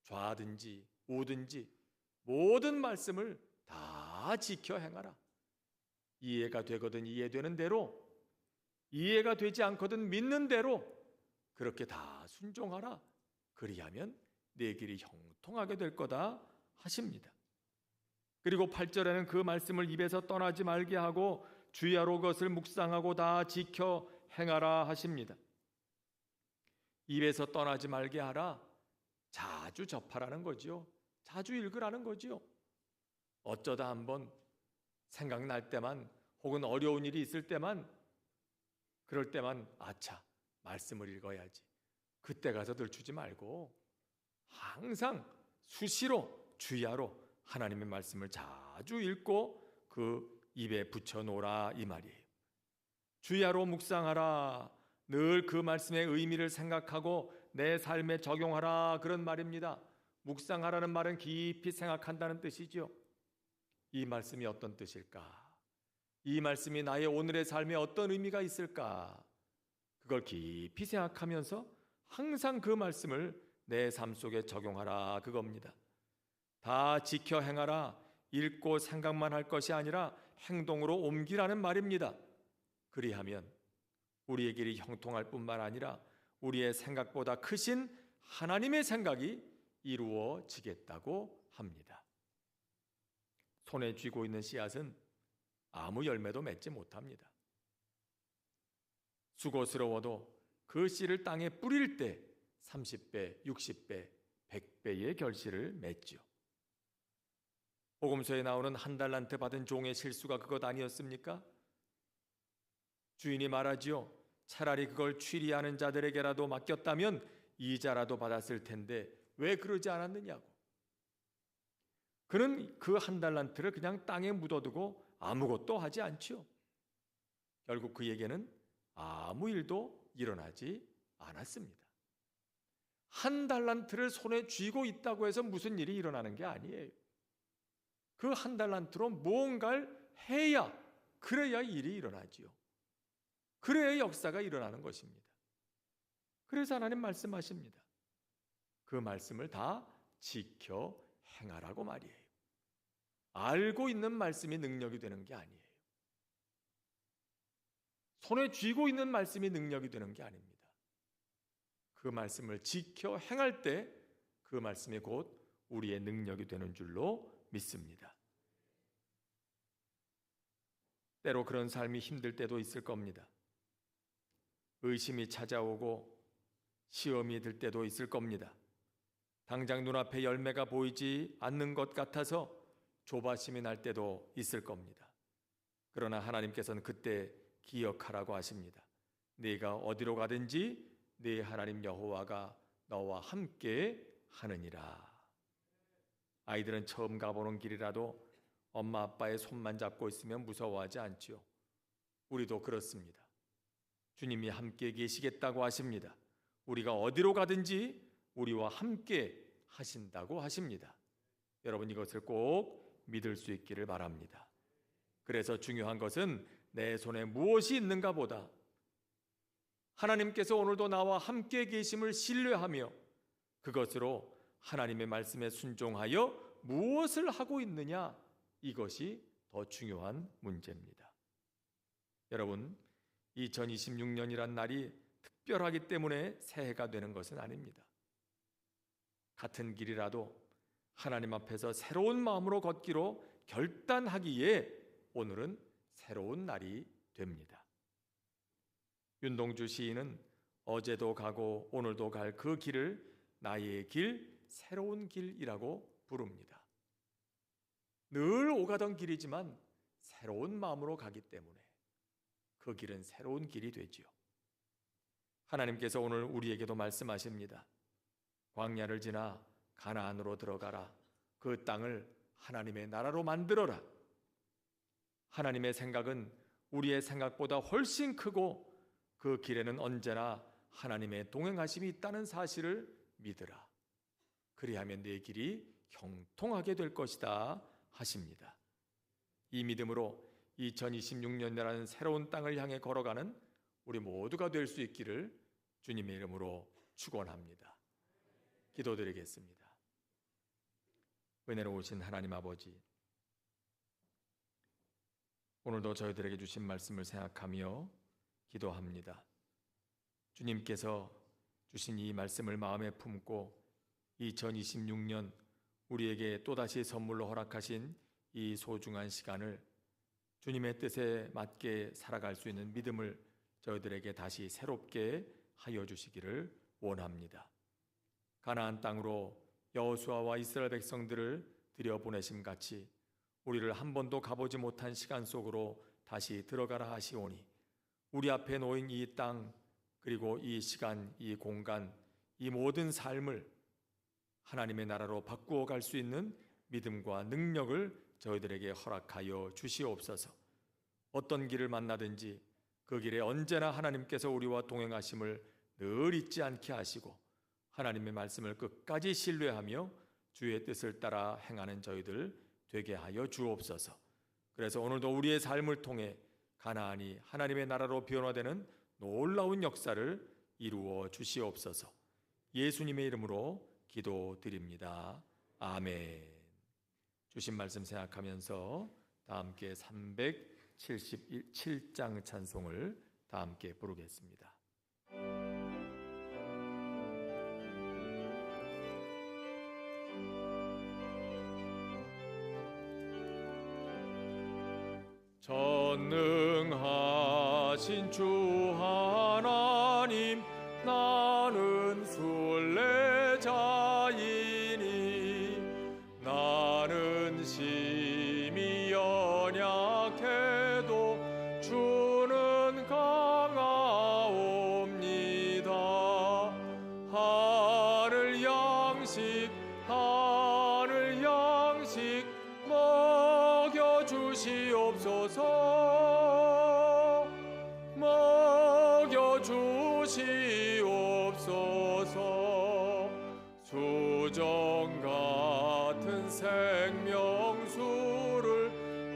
좌든지 우든지 모든 말씀을 다 지켜 행하라. 이해가 되거든 이해되는 대로, 이해가 되지 않거든 믿는 대로 그렇게 다 순종하라. 그리하면 내 길이 형통하게 될 거다 하십니다. 그리고 8절에는 그 말씀을 입에서 떠나지 말게 하고 주야로 그것을 묵상하고 다 지켜 행하라 하십니다. 입에서 떠나지 말게 하라. 자주 접하라는 거지요. 자주 읽으라는 거지요. 어쩌다 한번 생각날 때만 혹은 어려운 일이 있을 때만, 그럴 때만 아차 말씀을 읽어야지. 그때 가서 들추지 말고 항상 수시로 주야로 하나님의 말씀을 자주 읽고 그 입에 붙여놓으라 이 말이에요. 주야로 묵상하라. 늘 그 말씀의 의미를 생각하고 내 삶에 적용하라 그런 말입니다. 묵상하라는 말은 깊이 생각한다는 뜻이죠. 이 말씀이 어떤 뜻일까? 이 말씀이 나의 오늘의 삶에 어떤 의미가 있을까? 그걸 깊이 생각하면서 항상 그 말씀을 내 삶 속에 적용하라 그겁니다. 다 지켜 행하라. 읽고 생각만 할 것이 아니라 행동으로 옮기라는 말입니다. 그리하면 우리의 길이 형통할 뿐만 아니라 우리의 생각보다 크신 하나님의 생각이 이루어지겠다고 합니다. 손에 쥐고 있는 씨앗은 아무 열매도 맺지 못합니다. 수고스러워도 그 씨를 땅에 뿌릴 때 30배, 60배, 100배의 결실을 맺죠. 복음서에 나오는 한 달란트 받은 종의 실수가 그것 아니었습니까? 주인이 말하지요. 차라리 그걸 취리하는 자들에게라도 맡겼다면 이자라도 받았을 텐데 왜 그러지 않았느냐고. 그는 그 한 달란트를 그냥 땅에 묻어두고 아무것도 하지 않지요. 결국 그에게는 아무 일도 일어나지 않았습니다. 한 달란트를 손에 쥐고 있다고 해서 무슨 일이 일어나는 게 아니에요. 그 한 달란트로 무언가를 해야, 그래야 일이 일어나지요. 그래야 역사가 일어나는 것입니다. 그래서 하나님 말씀하십니다. 그 말씀을 다 지켜 행하라고 말이에요. 알고 있는 말씀이 능력이 되는 게 아니에요. 손에 쥐고 있는 말씀이 능력이 되는 게 아닙니다. 그 말씀을 지켜 행할 때 그 말씀이 곧 우리의 능력이 되는 줄로 믿습니다. 때로 그런 삶이 힘들 때도 있을 겁니다. 의심이 찾아오고 시험이 들 때도 있을 겁니다. 당장 눈앞에 열매가 보이지 않는 것 같아서 조바심이 날 때도 있을 겁니다. 그러나 하나님께서는 그때 기억하라고 하십니다. 네가 어디로 가든지 네 하나님 여호와가 너와 함께 하느니라. 아이들은 처음 가보는 길이라도 엄마 아빠의 손만 잡고 있으면 무서워하지 않지요. 우리도 그렇습니다. 주님이 함께 계시겠다고 하십니다. 우리가 어디로 가든지 우리와 함께 하신다고 하십니다. 여러분 이것을 꼭 믿을 수 있기를 바랍니다. 그래서 중요한 것은 내 손에 무엇이 있는가 보다 하나님께서 오늘도 나와 함께 계심을 신뢰하며 그것으로 하나님의 말씀에 순종하여 무엇을 하고 있느냐, 이것이 더 중요한 문제입니다. 여러분 2026년이란 날이 특별하기 때문에 새해가 되는 것은 아닙니다. 같은 길이라도 하나님 앞에서 새로운 마음으로 걷기로 결단하기에 오늘은 새로운 날이 됩니다. 윤동주 시인은 어제도 가고 오늘도 갈 그 길을 나의 길, 새로운 길이라고 부릅니다. 늘 오가던 길이지만 새로운 마음으로 가기 때문에 그 길은 새로운 길이 되지요. 하나님께서 오늘 우리에게도 말씀하십니다. 광야를 지나 가나안으로 들어가라. 그 땅을 하나님의 나라로 만들어라. 하나님의 생각은 우리의 생각보다 훨씬 크고 그 길에는 언제나 하나님의 동행하심이 있다는 사실을 믿으라. 그리하면 내 길이 형통하게 될 것이다 하십니다. 이 믿음으로 2026년이라는 새로운 땅을 향해 걸어가는 우리 모두가 될 수 있기를 주님의 이름으로 축원합니다. 기도드리겠습니다. 은혜로우신 하나님 아버지, 오늘도 저희들에게 주신 말씀을 생각하며 기도합니다. 주님께서 주신 이 말씀을 마음에 품고 2026년 우리에게 또다시 선물로 허락하신 이 소중한 시간을 주님의 뜻에 맞게 살아갈 수 있는 믿음을 저희들에게 다시 새롭게 하여 주시기를 원합니다. 가나안 땅으로 여호수아와 이스라엘 백성들을 들여보내심 같이 우리를 한 번도 가보지 못한 시간 속으로 다시 들어가라 하시오니 우리 앞에 놓인 이 땅, 그리고 이 시간, 이 공간, 이 모든 삶을 하나님의 나라로 바꾸어 갈 수 있는 믿음과 능력을 저희들에게 허락하여 주시옵소서. 어떤 길을 만나든지 그 길에 언제나 하나님께서 우리와 동행하심을 늘 잊지 않게 하시고 하나님의 말씀을 끝까지 신뢰하며 주의 뜻을 따라 행하는 저희들 되게 하여 주옵소서. 그래서 오늘도 우리의 삶을 통해 가나안이 하나님의 나라로 변화되는 놀라운 역사를 이루어 주시옵소서. 예수님의 이름으로 기도드립니다. 아멘. 주신 말씀 생각하면서 다 함께 377장 찬송을 다 함께 부르겠습니다. 전능하신 주 하나님, 나는 순례자이니 나는 심히 연약해도 주는 강하옵니다. 하늘 양식 먹여 주시옵소서. 먹여 주시옵소서. 수정 같은 생명수를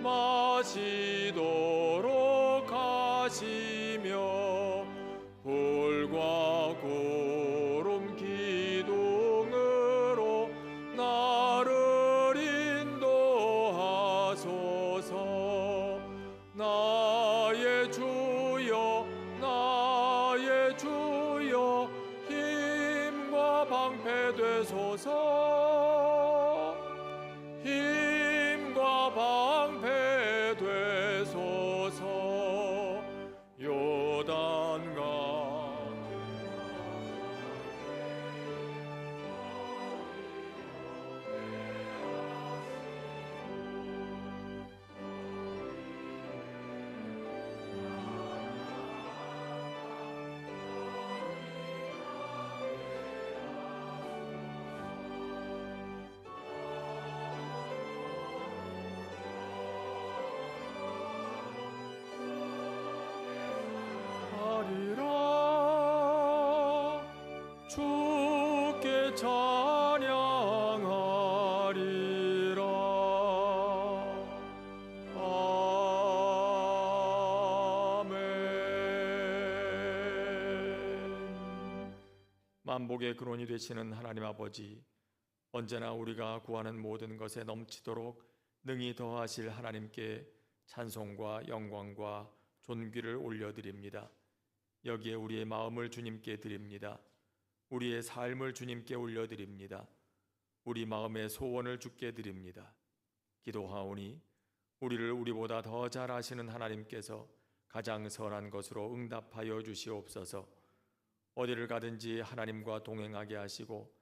마시도록 하시며 불과 구름 기둥으로 나를 인도하소서. 나의 주여 힘과 방패 되소서. 힘과 방패 되소서. 요단강 하리라. 주께 찬양하리라. 아멘. 만복의 근원이 되시는 하나님 아버지, 언제나 우리가 구하는 모든 것에 넘치도록 능히 더하실 하나님께 찬송과 영광과 존귀를 올려드립니다. 여기에 우리의 마음을 주님께 드립니다. 우리의 삶을 주님께 올려드립니다. 우리 마음의 소원을 주께 드립니다. 기도하오니 우리를 우리보다 더 잘 아시는 하나님께서 가장 선한 것으로 응답하여 주시옵소서. 어디를 가든지 하나님과 동행하게 하시고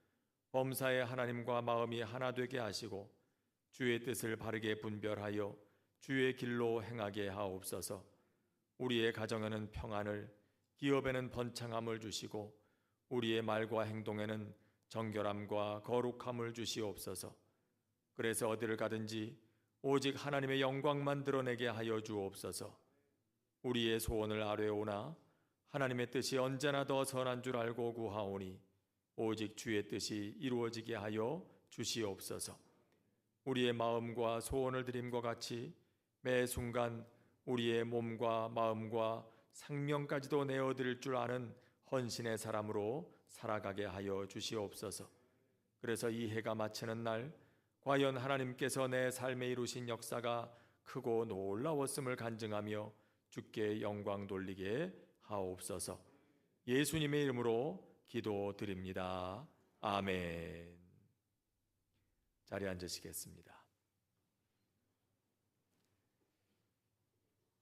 범사의 하나님과 마음이 하나 되게 하시고 주의 뜻을 바르게 분별하여 주의 길로 행하게 하옵소서. 우리의 가정에는 평안을, 기업에는 번창함을 주시고 우리의 말과 행동에는 정결함과 거룩함을 주시옵소서. 그래서 어디를 가든지 오직 하나님의 영광만 드러내게 하여 주옵소서. 우리의 소원을 아뢰오나 하나님의 뜻이 언제나 더 선한 줄 알고 구하오니 오직 주의 뜻이 이루어지게 하여 주시옵소서. 우리의 마음과 소원을 드림과 같이 매 순간 우리의 몸과 마음과 생명까지도 내어드릴 줄 아는 헌신의 사람으로 살아가게 하여 주시옵소서. 그래서 이 해가 마치는 날 과연 하나님께서 내 삶에 이루신 역사가 크고 놀라웠음을 간증하며 주께 영광 돌리게 하옵소서. 예수님의 이름으로 기도드립니다. 아멘. 자리에 앉으시겠습니다.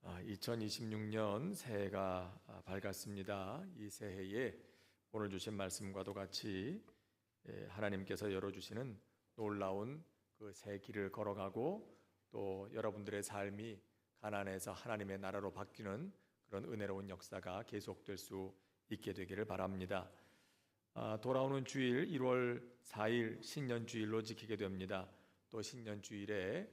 2026년 새해가 밝았습니다. 이 새해에 오늘 주신 말씀과도 같이 하나님께서 열어주시는 놀라운 그 새 길을 걸어가고 또 여러분들의 삶이 가나안에서 하나님의 나라로 바뀌는 그런 은혜로운 역사가 계속될 수 있게 되기를 바랍니다. 돌아오는 주일 1월 4일 신년주일로 지키게 됩니다. 또 신년주일에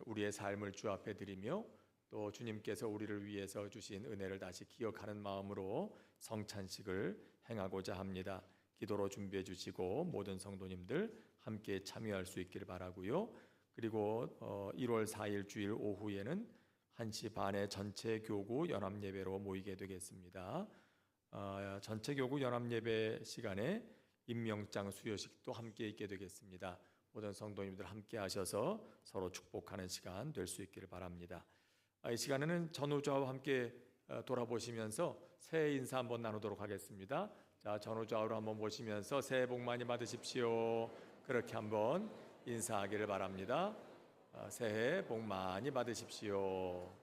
우리의 삶을 주 앞에 드리며 또 주님께서 우리를 위해서 주신 은혜를 다시 기억하는 마음으로 성찬식을 행하고자 합니다. 기도로 준비해 주시고 모든 성도님들 함께 참여할 수 있기를 바라고요. 그리고 1월 4일 주일 오후에는 1시 반에 전체 교구 연합예배로 모이게 되겠습니다. 전체 교구 연합예배 시간에 임명장 수여식도 함께 있게 되겠습니다. 모든 성도님들 함께 하셔서 서로 축복하는 시간 될 수 있기를 바랍니다. 이 시간에는 전우좌와 함께 돌아보시면서 새해 인사 한번 나누도록 하겠습니다. 자, 전우좌우로 한번 보시면서 새해 복 많이 받으십시오. 그렇게 한번 인사하기를 바랍니다. 새해 복 많이 받으십시오.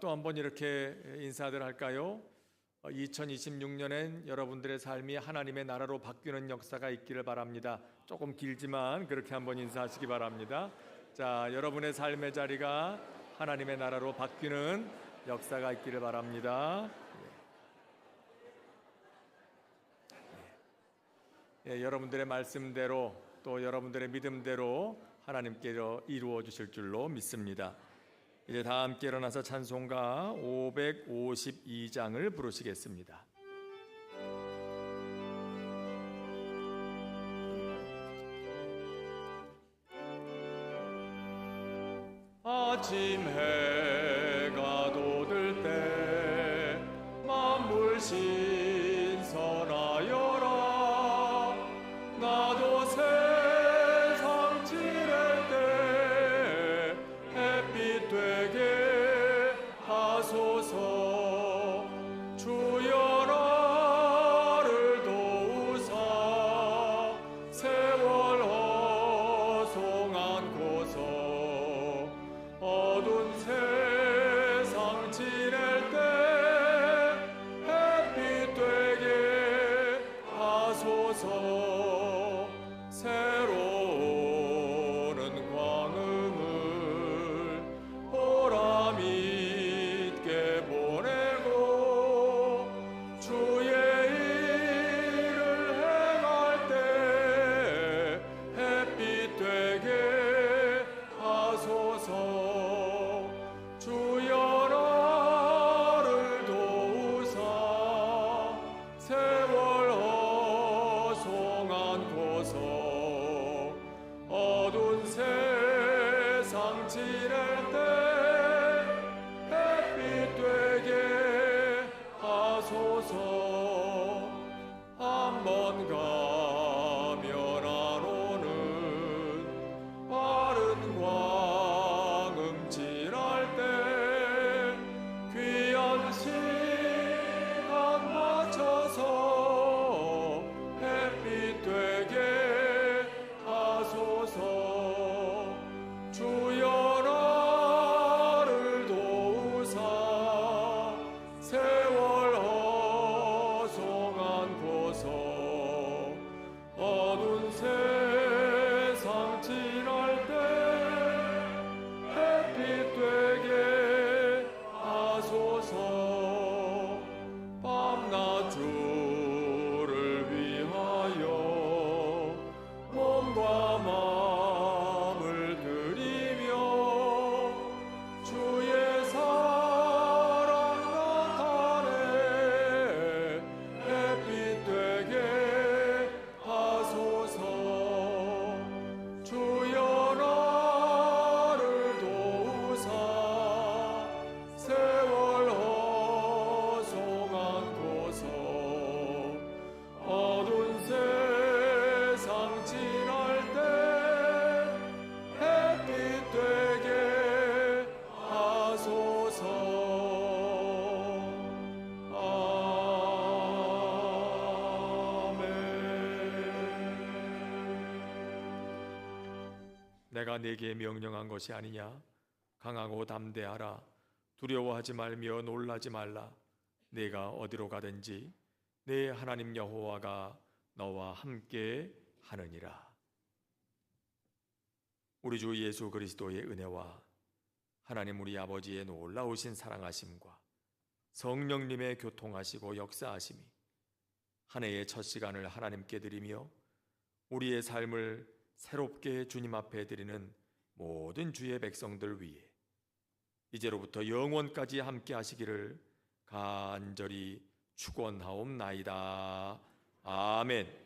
또 한번 이렇게 인사들 할까요? 2026년엔 여러분들의 삶이 하나님의 나라로 바뀌는 역사가 있기를 바랍니다. 조금 길지만 그렇게 한번 인사하시기 바랍니다. 자, 여러분의 삶의 자리가 하나님의 나라로 바뀌는 역사가 있기를 바랍니다. 여러분들의 말씀대로 또 여러분들의 믿음대로 하나님께서 이루어 주실 줄로 믿습니다. 이제 다 함께 일어나서 찬송가 552장을 부르시겠습니다. 아침 해가 돋을 때 만물 신선하여라. 나도 세상 지낼 때 햇빛 되게 하소서. 주여 나를 도우사 세월 허송한 곳서 어두운 세상 지낼 때 햇빛 되게 하소서. 새로우는 광음을 보람 있게 보내고 주의 일을 행할 때 햇빛 되게 하소서. 주여 나를 도우사 세월 허송한 곳서 어두운 세상 지낼 때 햇빛 되게 하소서. 한번 가면 안 오는 빠른 광음 지날 때 귀한 시간 맞춰서 햇빛 되게 하소서. 주여 나를 도우사 세월 허송한 곳서 내가 네게 명령한 것이 아니냐? 강하고 담대하라. 두려워하지 말며 놀라지 말라. 네가 어디로 가든지 네 하나님 여호와가 너와 함께 하느니라. 우리 주 예수 그리스도의 은혜와 하나님 우리 아버지의 놀라우신 사랑하심과 성령님의 교통하시고 역사하심이 한 해의 첫 시간을 하나님께 드리며 우리의 삶을 새롭게 주님 앞에 드리는 모든 주의 백성들 위해 이제로부터 영원까지 함께 하시기를 간절히 축원하옵나이다. 아멘.